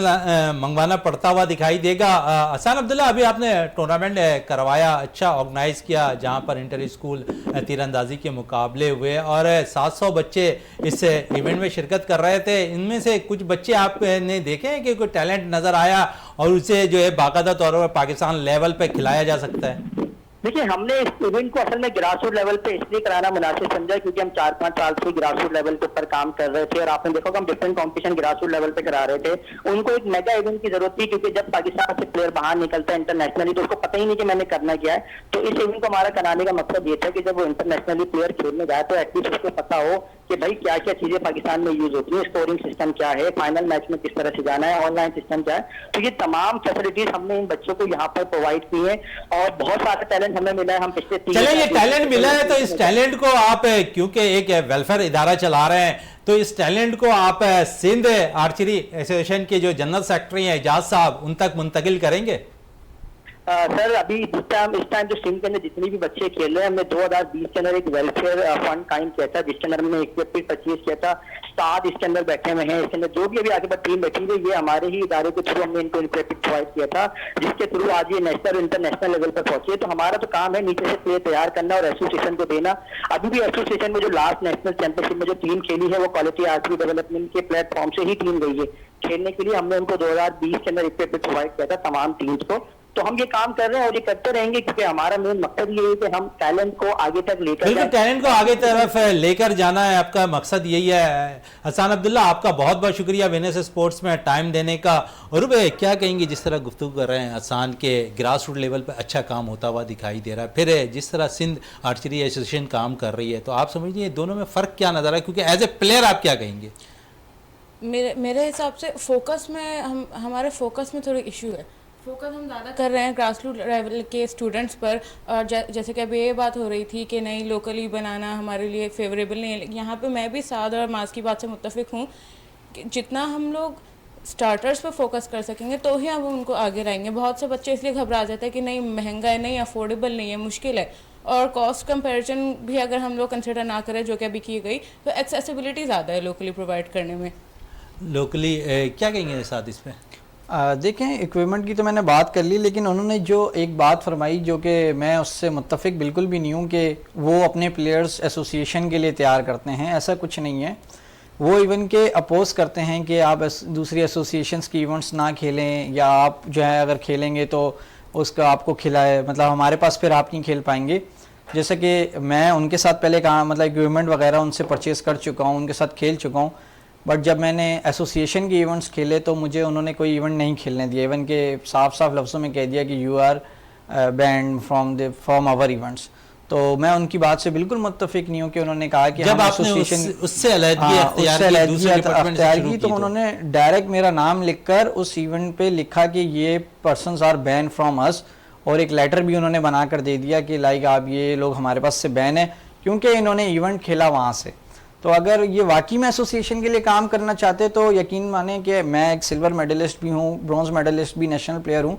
मंगवाना पड़ता हुआ दिखाई देगा। हसन अब्दुल्ला, अभी आपने टूर्नामेंट करवाया, अच्छा ऑर्गेनाइज किया, जहां पर इंटर स्कूल तीरंदाजी के मुकाबले हुए और 700 बच्चे इस इवेंट में शिरकत कर रहे थे। इनमें से कुछ बच्चे आपने देखे हैं कि कोई टैलेंट नजर आया और उसे जो है बाकायदा तौर पर पाकिस्तान लेवल पे खिलाया जा सकता है? देखिए, हमने इस इवेंट को असल में ग्रास रूट लेवल पे इसलिए कराना मुनासिब समझा क्योंकि हम 4-5 साल से ग्रास रूट लेवल के ऊपर काम कर रहे थे और आपने देखा हम different competition grass root level पे करा रहे थे। उनको एक मेगा इवेंट की जरूरत थी क्योंकि जब पाकिस्तान से प्लेयर बाहर निकलता है इंटरनेशनली तो उसको पता ही नहीं कि मैंने करना क्या है। तो इस इवेंट को हमारा कराने का मकसद ये था कि जब वो इंटरनेशनली प्लेयर खेलने जाए तो एटलीस्ट उसको पता हो कि भाई क्या क्या चीजें पाकिस्तान में यूज होती है, स्कोरिंग सिस्टम क्या है, फाइनल मैच में किस तरह से जाना है, ऑनलाइन सिस्टम क्या है। तो ये तमाम फैसिलिटीज हमने इन बच्चों को यहाँ पर प्रोवाइड की है और बहुत सारा टैलेंट हमें मिला है। हम पिछले चलिए, ये टैलेंट मिला है तो इस टैलेंट को आप, क्योंकि एक वेलफेयर इदारा चला रहे हैं, तो इस टैलेंट को आप सिंध आर्चरी एसोसिएशन के जो जनरल सेक्रेटरी हैं एजाज साहब, उन तक मुंतकिल करेंगे? सर अभी इस टाइम जो सिंध के अंदर जितने भी बच्चे खेल रहे हैं, हमने 2020 के अंदर एक वेलफेयर फंड कायम किया था जिसके अंदर हमने इक्विपमेंट परचेज किया था। 7 इसके अंदर बैठे हुए हैं, इसके अंदर जो भी अभी आगे पर टीम बैठी हुई ये हमारे ही इदारे के थ्रू हमने इनको इक्विपमेंट प्रोवाइड किया था जिसके थ्रू आज ये नेशनल इंटरनेशनल लेवल पर पहुंचे। तो हमारा तो काम है नीचे से प्लेयर तैयार करना और एसोसिएशन को देना। अभी भी एसोसिएशन में जो लास्ट नेशनल चैंपियनशिप में जो टीम खेली है वो क्वालिटी आर्चरी डेवलपमेंट के प्लेटफॉर्म से ही टीम गई है खेलने के लिए। हमने उनको 2020 के अंदर इक्विपमेंट प्रोवाइड किया था तमाम टीम्स को। तो हम ये काम कर रहे हैं और ये करते रहेंगे क्योंकि हमारा मेन मकसद ये है कि हम टैलेंट को आगे तक लेकर बिल्कुल, टैलेंट को आगे तरफ लेकर जाना है, आपका मकसद यही है। हसन अब्दुल्ला, आपका बहुत बहुत शुक्रिया विनर्स स्पोर्ट्स में टाइम देने का। और क्या कहेंगे, जिस तरह गुफ्तगू कर रहे हैं हसन के ग्रास रूट लेवल पर अच्छा काम होता हुआ दिखाई दे रहा है, फिर जिस तरह सिंध आर्चरी एसोसिएशन काम कर रही है, तो आप समझिए दोनों में फ़र्क क्या नज़र है, क्योंकि एज ए प्लेयर आप क्या कहेंगे? मेरे हिसाब से फोकस में हमारे फोकस में थोड़ी इशू है। फोकस हम ज़्यादा कर रहे हैं ग्रास रूट लेवल के स्टूडेंट्स पर, और जैसे कि अभी ये बात हो रही थी कि नहीं लोकली बनाना हमारे लिए फेवरेबल नहीं है। यहाँ पे मैं भी साद और मास की बात से मुत्तफिक हूँ कि जितना हम लोग स्टार्टर्स पर फोकस कर सकेंगे तो ही हम उनको आगे लाएंगे। बहुत से बच्चे इसलिए घबरा जाते हैं कि नहीं महंगा है, नहीं अफोर्डेबल नहीं है, मुश्किल है, और कॉस्ट कंपैरिजन भी अगर हम लोग कंसिडर ना करें जो कि अभी की गई, तो एक्सेसिबिलिटी ज़्यादा है लोकली प्रोवाइड करने में। लोकली क्या कहेंगे साथ इस पर? देखें, इक्विपमेंट की तो मैंने बात कर ली, लेकिन उन्होंने जो एक बात फरमाई जो कि मैं उससे मुत्तफिक बिल्कुल भी नहीं हूँ कि वो अपने प्लेयर्स एसोसिएशन के लिए तैयार करते हैं, ऐसा कुछ नहीं है। वो इवन के अपोज करते हैं कि आप दूसरी एसोसिएशंस की इवेंट्स ना खेलें, या आप जो है अगर खेलेंगे तो उसका आपको खिलाए, मतलब हमारे पास फिर आप नहीं खेल पाएंगे। जैसे कि मैं उनके साथ पहले कहा, मतलब इक्विपमेंट वगैरह उनसे परचेज़ कर चुका हूँ, उनके साथ खेल चुका हूँ, बट जब मैंने एसोसिएशन के इवेंट्स खेले तो मुझे उन्होंने कोई इवेंट नहीं खेलने दिया। इवन के साफ साफ लफ्ज़ों में कह दिया कि you are banned from our events. तो मैं उनकी बात से बिल्कुल मुत्तफिक नहीं हूँ कि उन्होंने कहा कि जब आपने उससे अलहदगी अख्तियार की तो उन्होंने डायरेक्ट मेरा नाम लिखकर उस इवेंट पे लिखा कि ये persons are ban from us, और एक लेटर भी उन्होंने बना कर दे दिया कि लाइक आप ये लोग हमारे पास से बैन है क्योंकि इन्होंने इवेंट खेला वहाँ से। तो अगर ये वाकई में एसोसिएशन के लिए काम करना चाहते तो यकीन माने कि मैं एक सिल्वर मेडलिस्ट भी हूँ, ब्रॉन्ज मेडलिस्ट भी, नेशनल प्लेयर हूँ,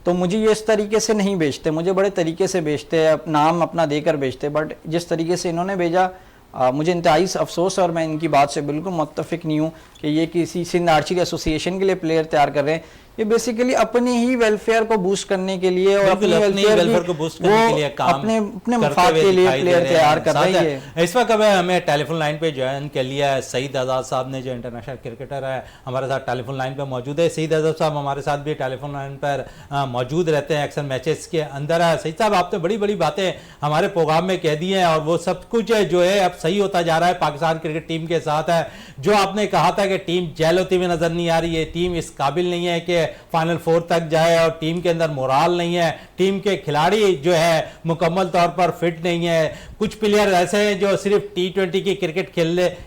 तो मुझे ये इस तरीके से नहीं बेचते, मुझे बड़े तरीके से बेचते, नाम अपना देकर बेचते। बट जिस तरीके से इन्होंने भेजा मुझे इंतहाई अफसोस है और मैं इनकी बात से बिल्कुल मुत्तफिक नहीं हूँ कि ये किसी सिंध आर्चरी एसोसिएशन के लिए प्लेयर तैयार कर रहे हैं। ये बेसिकली अपने ही वेलफेयर को बूस्ट करने के लिए और बिल्कुल अपनी वेलफेयर को बूस्ट करने के लिए काम अपने मफाद के लिए प्लेयर तैयार कर रही है। इस वक्त हमें टेलीफोन लाइन पे ज्वाइन कर लिया है सईद आज़ाद साहब ने, जो इंटरनेशनल क्रिकेटर है, हमारे साथ टेलीफोन लाइन पे मौजूद है। सईद आज़ाद साहब हमारे साथ भी टेलीफोन लाइन पर मौजूद रहते हैं, अक्सर मैचेस के अंदर है। सईद साहब, आपने बड़ी बड़ी बातें हमारे प्रोग्राम में कह दी हैं और वो सब कुछ जो है अब सही होता जा रहा है पाकिस्तान क्रिकेट टीम के साथ है। जो आपने कहा था कि टीम जेल होती हुई नजर नहीं आ रही है, टीम इस काबिल नहीं है कि फाइनल 4 तक जाए और टीम के अंदर मोराल नहीं है, टीम के खिलाड़ी जो है मुकम्मल तौर पर फिट नहीं है, कुछ प्लेयर ऐसे हैं जो सिर्फ T20 की क्रिकेट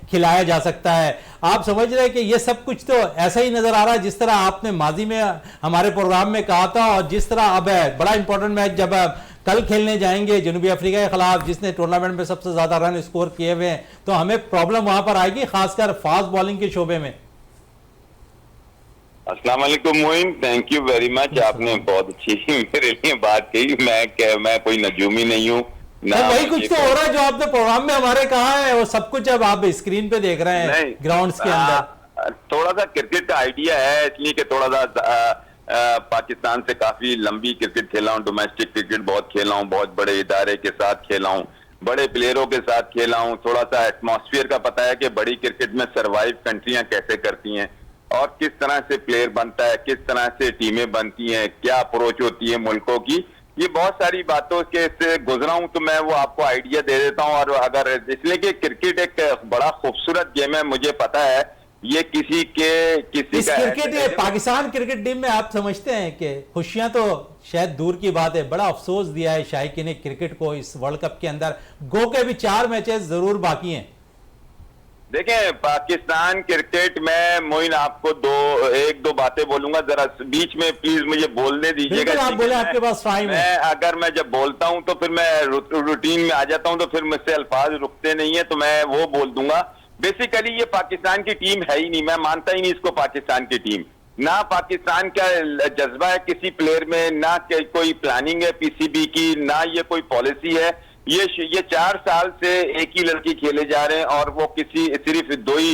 खिलाया जा सकता है। आप समझ रहे हैं कि ये सब कुछ तो ऐसा ही नजर आ रहा है जिस तरह आपने माजी में हमारे प्रोग्राम में कहा था और जिस तरह अब है। बड़ा इंपॉर्टेंट मैच जब कल खेलने जाएंगे जनूबी अफ्रीका के खिलाफ, जिसने टूर्नामेंट में सबसे ज्यादा रन स्कोर किए हुए हैं, तो हमें प्रॉब्लम वहां पर आएगी, खासकर फास्ट बॉलिंग के शोबे में। अस्सलाम वालेकुम Moin, thank you very much. आपने बहुत अच्छी मेरे लिए बात कही। मैं कोई नजूमी नहीं हूँ ना, वही कुछ तो हो रहा है जो आपने प्रोग्राम में हमारे कहा है, वो सब कुछ अब आप स्क्रीन पे देख रहे हैं ग्राउंड्स के अंदर। थोड़ा सा क्रिकेट का आइडिया है, इसलिए कि थोड़ा सा पाकिस्तान से काफी लंबी क्रिकेट खेला हूँ, डोमेस्टिक क्रिकेट बहुत खेला हूँ, बहुत बड़े इदारे के साथ खेला हूँ, बड़े प्लेयरों के साथ खेला हूँ। थोड़ा सा एटमॉस्फेयर का पता है कि बड़ी क्रिकेट में सरवाइव कंट्रियां कैसे करती हैं और किस तरह से प्लेयर बनता है, किस तरह से टीमें बनती हैं, क्या अप्रोच होती है मुल्कों की। ये बहुत सारी बातों के से गुजरा हूं, तो मैं वो आपको आइडिया दे देता हूं। और अगर इसलिए कि क्रिकेट एक बड़ा खूबसूरत गेम है, मुझे पता है ये किसी इस क्रिकेट पाकिस्तान क्रिकेट टीम में आप समझते हैं कि खुशियां तो शायद दूर की बात है, बड़ा अफसोस दिया है शायकीन क्रिकेट को इस वर्ल्ड कप के अंदर। गो के भी 4 मैचेस जरूर बाकी हैं। देखें, पाकिस्तान क्रिकेट में मोइन आपको एक दो बातें बोलूंगा, जरा बीच में प्लीज मुझे बोलने दीजिएगा। आप बोले, आपके पास टाइम है। अगर मैं जब बोलता हूं तो फिर मैं रूटीन में आ जाता हूं, तो फिर मुझसे अल्फाज रुकते नहीं है, तो मैं वो बोल दूंगा। बेसिकली ये पाकिस्तान की टीम है ही नहीं, मैं मानता ही नहीं इसको पाकिस्तान की टीम। ना पाकिस्तान का जज्बा है किसी प्लेयर में, ना कोई प्लानिंग है पीसीबी की, ना ये कोई पॉलिसी है। ये 4 साल से एक ही लड़की खेले जा रहे हैं और वो सिर्फ 2 ही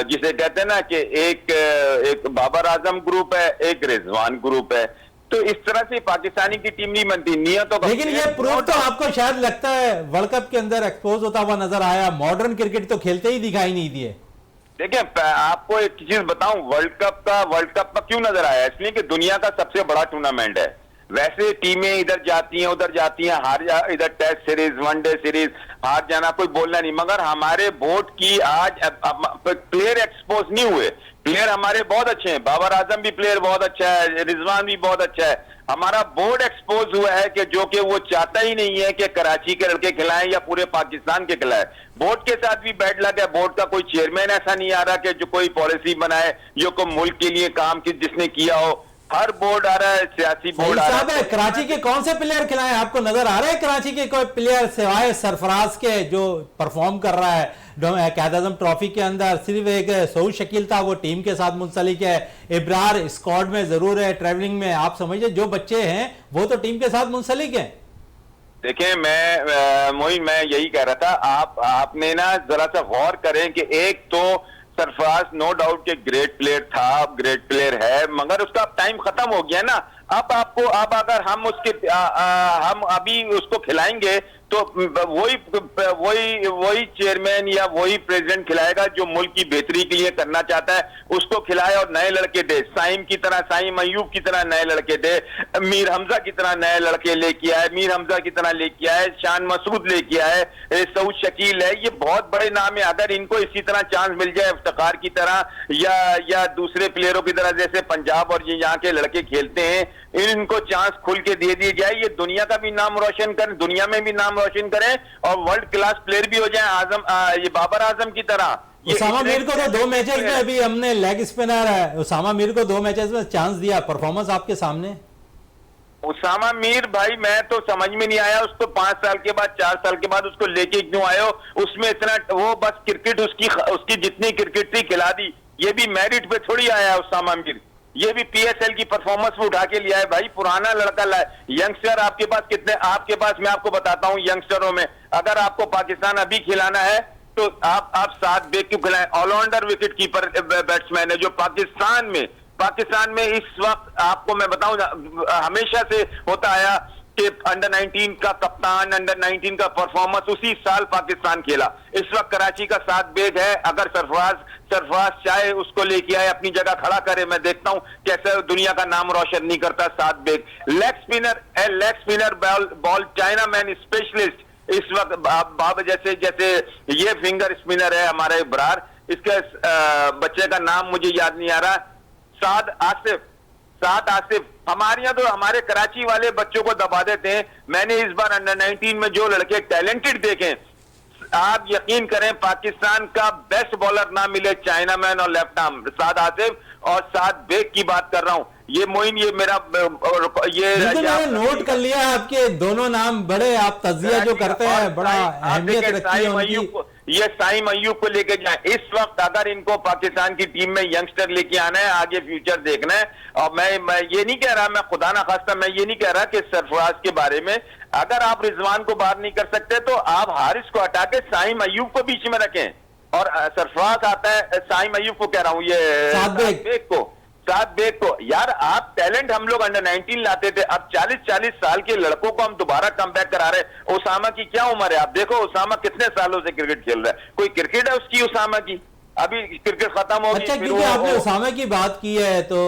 जिसे कहते हैं ना कि एक बाबर आजम ग्रुप है, एक रिजवान ग्रुप है। तो इस तरह से पाकिस्तानी की टीम नहीं बनती नियतों का। लेकिन ये प्रूफ तो आपको शायद लगता है वर्ल्ड कप के अंदर एक्सपोज होता हुआ नजर आया, मॉडर्न क्रिकेट तो खेलते ही दिखाई नहीं दिए। देखिए, आपको एक चीज बताऊं, वर्ल्ड कप का क्यों नजर आया, इसलिए कि दुनिया का सबसे बड़ा टूर्नामेंट है। वैसे टीमें इधर जाती हैं उधर जाती हैं, इधर टेस्ट सीरीज, वनडे सीरीज हार जाना कोई बोलना नहीं, मगर हमारे बोर्ड की आज प्लेयर एक्सपोज नहीं हुए। प्लेयर हमारे बहुत अच्छे हैं, बाबर आजम भी प्लेयर बहुत अच्छा है, रिजवान भी बहुत अच्छा है। हमारा बोर्ड एक्सपोज हुआ है कि जो कि वो चाहता ही नहीं है कि कराची के लड़के खिलाएं या पूरे पाकिस्तान के खिलाएं। बोर्ड के साथ भी बैड लग है, बोर्ड का कोई चेयरमैन ऐसा नहीं आ रहा कि जो कोई पॉलिसी बनाए, जो कोई मुल्क के लिए काम की जिसने किया हो। हर बोर्ड आ रहा है, सियासी बोर्ड आ रहा है। कराची के कौन से प्लेयर खिलाए, आपको नजर आ रहा है कराची के कोई प्लेयर सिवाय सरफराज के जो परफॉर्म कर रहा है कैद आजम ट्रॉफी के अंदर? सिर्फ एक सऊद शकील था, वो टीम के साथ मुंसलिक है, इब्रार स्क्वाड में जरूर है, ट्रैवलिंग में। आप समझिए जो बच्चे हैं वो तो टीम के साथ मुंसलिक है। देखें, मैं यही कह रहा था, आपने ना जरा सा गौर करें कि एक तो सरफराज नो डाउट के ग्रेट प्लेयर था, ग्रेट प्लेयर है, मगर उसका टाइम खत्म हो गया ना। अब अगर हम हम अभी उसको खिलाएंगे तो वही चेयरमैन या वही प्रेसिडेंट खिलाएगा जो मुल्क की बेहतरी के लिए करना चाहता है, उसको खिलाए और नए लड़के दे। साइम अयूब की तरह नए लड़के दे, मीर हमजा की तरह नए लड़के लेके आए, मीर हमजा की तरह लेके आए, शान मसूद लेके आए, सऊद शकील है, ये बहुत बड़े नाम है। अगर इनको इसी तरह चांस मिल जाए इफ्तिखार की तरह या दूसरे प्लेयरों की तरह जैसे पंजाब और ये यहाँ के लड़के खेलते हैं, इनको चांस खुल के दे दिए जाए, ये दुनिया का भी नाम रोशन करें, दुनिया में भी नाम रोशन करें और वर्ल्ड क्लास प्लेयर भी हो जाए, ये बाबर आजम की तरह। उसामा मीर को तो 2 मैचेस में अभी हमने लेग स्पिनर है, उसामा मीर को 2 मैचेस में चांस दिया, परफॉर्मेंस आपके सामने। उसामा मीर भाई, मैं तो समझ में नहीं आया उसको 5 साल के बाद 4 साल के बाद उसको लेके क्यों आए हो? उसमें इतना वो बस क्रिकेट उसकी जितनी क्रिकेट थी खिला दी। ये भी मेरिट पे थोड़ी आया उसामा मीर, ये भी पीएसएल की परफॉर्मेंस में उठा के लिया है भाई, पुराना लड़का लाए। यंगस्टर आपके पास कितने, आपके पास मैं आपको बताता हूं यंगस्टरों में, अगर आपको पाकिस्तान अभी खिलाना है तो आप 7 बेवकूफ खिलाएं। ऑलराउंडर विकेट कीपर बैट्समैन है जो पाकिस्तान में पाकिस्तान में इस वक्त आपको मैं बताऊं, हमेशा से होता आया कि अंडर 19 का कप्तान, अंडर 19 का परफॉर्मेंस उसी साल पाकिस्तान खेला। इस वक्त कराची का साद बेग है, अगर सरफराज चाहे उसको लेके आए, अपनी जगह खड़ा करे, मैं देखता हूं कैसे दुनिया का नाम रोशन नहीं करता Saad Baig. Leg spinner ball chinaman specialist इस वक्त बाब जैसे ये फिंगर स्पिनर है हमारा इब्रार, इसके बच्चे का नाम मुझे याद नहीं आ रहा, साद आसिफ। हमारे यहाँ तो हमारे कराची वाले बच्चों को दबा देते हैं। मैंने इस बार अंडर 19 में जो लड़के टैलेंटेड देखे, आप यकीन करें पाकिस्तान का बेस्ट बॉलर ना मिले चाइना मैन और लेफ्ट आर्म साद आसिफ और साद बेग की बात कर रहा हूं। ये मोइन, ये मेरा ये मैंने नोट कर लिया आपके दोनों नाम, बड़े आप तजिया जो करते हैं, बड़ा अहमियत रखी है उनकी। ये साइम अय्यूब को लेके जाए। इस वक्त अगर इनको पाकिस्तान की टीम में यंगस्टर लेके आना है, आगे फ्यूचर देखना है, और मैं ये नहीं कह रहा, मैं खुदा ना खास्ता मैं ये नहीं कह रहा कि सरफराज के बारे में, अगर आप रिजवान को बाहर नहीं कर सकते तो आप हारिस को हटा के साइम अय्यूब को बीच में रखें, और सरफराज आता है, साइम अय्यूब को कह रहा हूं, ये साद बेग को। यार आप टैलेंट हम लोग अंडर 19 लाते थे, अब 40-40 साल के लड़कों को हम दोबारा कमबैक करा रहे। उसामा की क्या उम्र है, आप देखो उसामा कितने सालों से क्रिकेट खेल रहा है, कोई क्रिकेट है उसकी उसामा की? अभी क्रिकेट खत्म हो गई। अच्छा, क्योंकि आपने उसामा की बात की है तो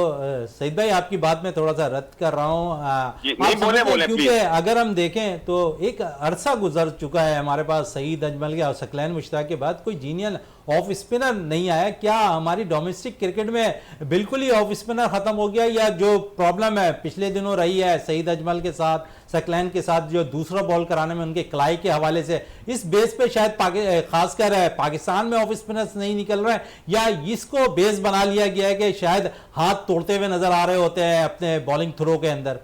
सईद भाई आपकी बात में थोड़ा सा रद्द कर रहा हूं। बोले क्योंकि अगर हम देखें तो एक अरसा गुजर चुका है हमारे पास सईद अजमल के और सकलैन मुश्ताक के बाद कोई जीनियल ऑफ स्पिनर नहीं आया। क्या हमारी डोमेस्टिक क्रिकेट में बिल्कुल ही ऑफ स्पिनर खत्म हो गया, या जो प्रॉब्लम है पिछले दिनों रही है सईद अजमल के साथ, सकलैन के साथ, जो दूसरा बॉल कराने में उनके क्लाई के हवाले से, इस बेस पे शायद खासकर पाकिस्तान में ऑफ स्पिनर्स नहीं निकल रहे हैं, या इसको बेस बना लिया गया है कि शायद हाथ तोड़ते हुए नजर आ रहे होते हैं अपने बॉलिंग थ्रो के अंदर?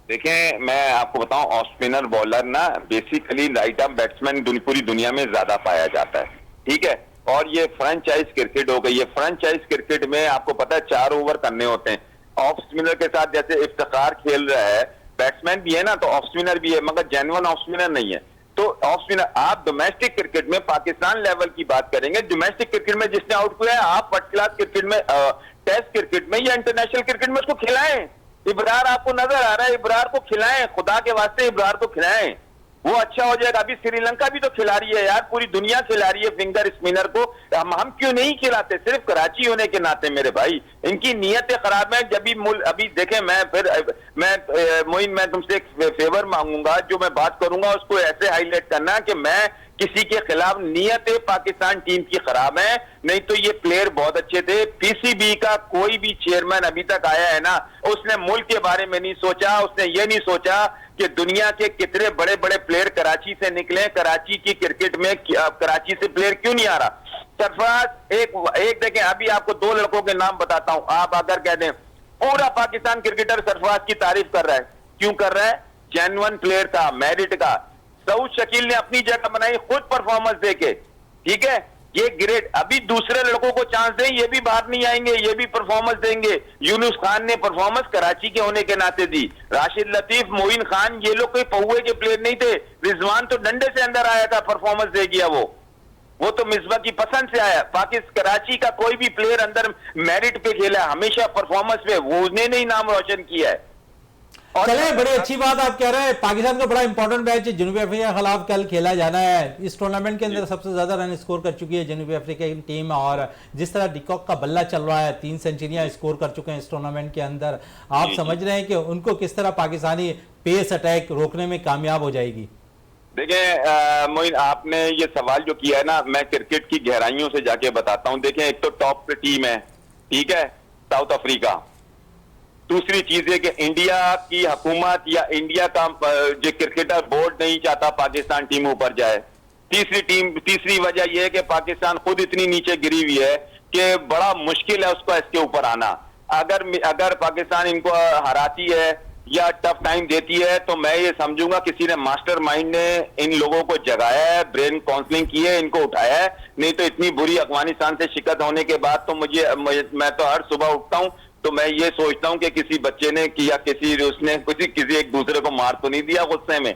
देखें, मैं आपको बताऊं, ऑफ स्पिनर बॉलर ना बेसिकली राइट आर्म बैट्समैन पूरी दुनिया में ज्यादा पाया जाता है, ठीक है। और ये फ्रेंचाइज क्रिकेट हो गई है। फ्रेंचाइज क्रिकेट में आपको पता है 4 ओवर करने होते हैं। ऑफ स्पिनर के साथ जैसे इफ्तिखार खेल रहा है, बैट्समैन भी है ना तो ऑफ स्पिनर भी है, मगर जेन्युइन ऑफ स्पिनर नहीं है। तो ऑफ स्पिनर आप डोमेस्टिक क्रिकेट में पाकिस्तान लेवल की बात करेंगे, डोमेस्टिक क्रिकेट में जिसने आउट किया है, आप फर्स्ट क्लास क्रिकेट में, टेस्ट क्रिकेट में या इंटरनेशनल क्रिकेट में उसको खिलाएं। इब्रार आपको नजर आ रहा है, इब्रार को खिलाएं, खुदा के वास्ते इब्रार को खिलाएं, वो अच्छा हो जाएगा। अभी श्रीलंका भी तो खिला रही है यार, पूरी दुनिया खिला रही है फिंगर स्पिनर को, हम क्यों नहीं खिलाते? सिर्फ कराची होने के नाते मेरे भाई, इनकी नीयतें खराब है। जब भी अभी देखें, मोइन मैं तुमसे एक फेवर मांगूंगा, जो मैं बात करूंगा उसको ऐसे हाईलाइट करना कि मैं किसी के खिलाफ, नीयतें पाकिस्तान टीम की खराब है, नहीं तो ये प्लेयर बहुत अच्छे थे। पीसीबी का कोई भी चेयरमैन अभी तक आया है ना, उसने मुल्क के बारे में नहीं सोचा, उसने ये नहीं सोचा कि दुनिया के कितने बड़े बड़े प्लेयर कराची से निकले, कराची की क्रिकेट में कराची से प्लेयर क्यों नहीं आ रहा। सरफराज एक देखें, अभी आपको 2 लड़कों के नाम बताता हूं, आप अगर कह दें पूरा पाकिस्तान क्रिकेटर सरफराज की तारीफ कर रहा है, क्यों कर रहा है? जेन्युइन प्लेयर था, मेरिट का। सऊद शकील ने अपनी जगह बनाई खुद परफॉर्मेंस देके, ठीक है, ये ग्रेट। अभी दूसरे लड़कों को चांस दें, ये भी बाहर नहीं आएंगे, ये भी परफॉर्मेंस देंगे। यूनुस खान ने परफॉर्मेंस कराची के होने के नाते दी, राशिद लतीफ, मोइन खान, ये लोग कोई पहुए के प्लेयर नहीं थे। रिजवान तो डंडे से अंदर आया था, परफॉर्मेंस दे गया वो तो मिसबा की पसंद से आया। पाकिस्तान कराची का कोई भी प्लेयर अंदर मेरिट पे खेला, हमेशा परफॉर्मेंस पे, वो उसने नहीं नाम रोशन किया है। चले, बड़ी अच्छी बात आप कह रहे हैं। पाकिस्तान का बड़ा इंपॉर्टेंट मैच जनूबी अफ्रीका के खिलाफ कल खेला जाना है। इस टूर्नामेंट के अंदर सबसे ज्यादा रन स्कोर कर चुकी है जनूबी अफ्रीका की टीम, और जिस तरह डिकॉक का बल्ला चल रहा है, 3 सेंचुरियां स्कोर कर चुके हैं इस टूर्नामेंट के अंदर। आप समझ रहे हैं कि उनको किस तरह पाकिस्तानी पेस अटैक रोकने में कामयाब हो जाएगी? देखें मोइन, आपने ये सवाल जो किया है ना, मैं क्रिकेट की गहराइयों से जाके बताता हूं। देखें, एक तो टॉप टीम है, ठीक है, साउथ अफ्रीका। दूसरी चीज है कि इंडिया की हुकूमत या इंडिया का जो क्रिकेटर बोर्ड नहीं चाहता पाकिस्तान टीम ऊपर जाए। तीसरी वजह यह है कि पाकिस्तान खुद इतनी नीचे गिरी हुई है कि बड़ा मुश्किल है उसको इसके ऊपर आना। अगर पाकिस्तान इनको हराती है या टफ टाइम देती है तो मैं ये समझूंगा किसी ने मास्टरमाइंड ने इन लोगों को जगाया है, ब्रेन काउंसलिंग की है, इनको उठाया है। नहीं तो इतनी बुरी अफगानिस्तान से शिकस्त होने के बाद तो मैं तो हर सुबह उठता हूं तो मैं ये सोचता हूं कि किसी बच्चे ने किया, किसी एक दूसरे को मार तो नहीं दिया गुस्से में।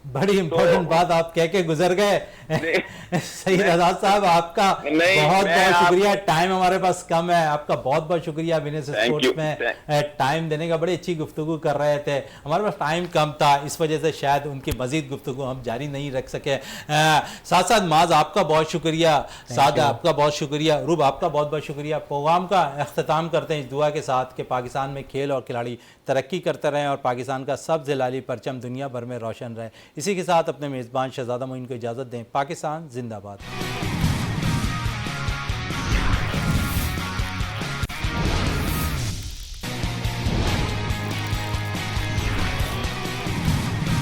बड़ी इम्पोर्टेंट बात आप कह के गुजर गए। सईद आजाद साहब, आपका बहुत बहुत शुक्रिया। टाइम हमारे पास कम है, आपका बहुत बहुत शुक्रिया विनर्स स्पोर्ट्स में टाइम देने का। बड़ी अच्छी गुफ्तगू कर रहे थे, हमारे पास टाइम कम था, इस वजह से शायद उनकी मजीद गुफ्तगू हम जारी नहीं रख सके। साथ साथ माज आपका बहुत शुक्रिया, साद आपका बहुत शुक्रिया, रूब आपका बहुत बहुत शुक्रिया। प्रोग्राम का अख्ताम करते हैं इस दुआ के साथ कि पाकिस्तान में खेल और खिलाड़ी तरक्की करते रहें और पाकिस्तान का सब्ज़ लाली परचम दुनिया भर में रोशन रहे। इसी के साथ अपने मेज़बान शहजादा मोइन को इजाज़त दें। पाकिस्तान जिंदाबाद।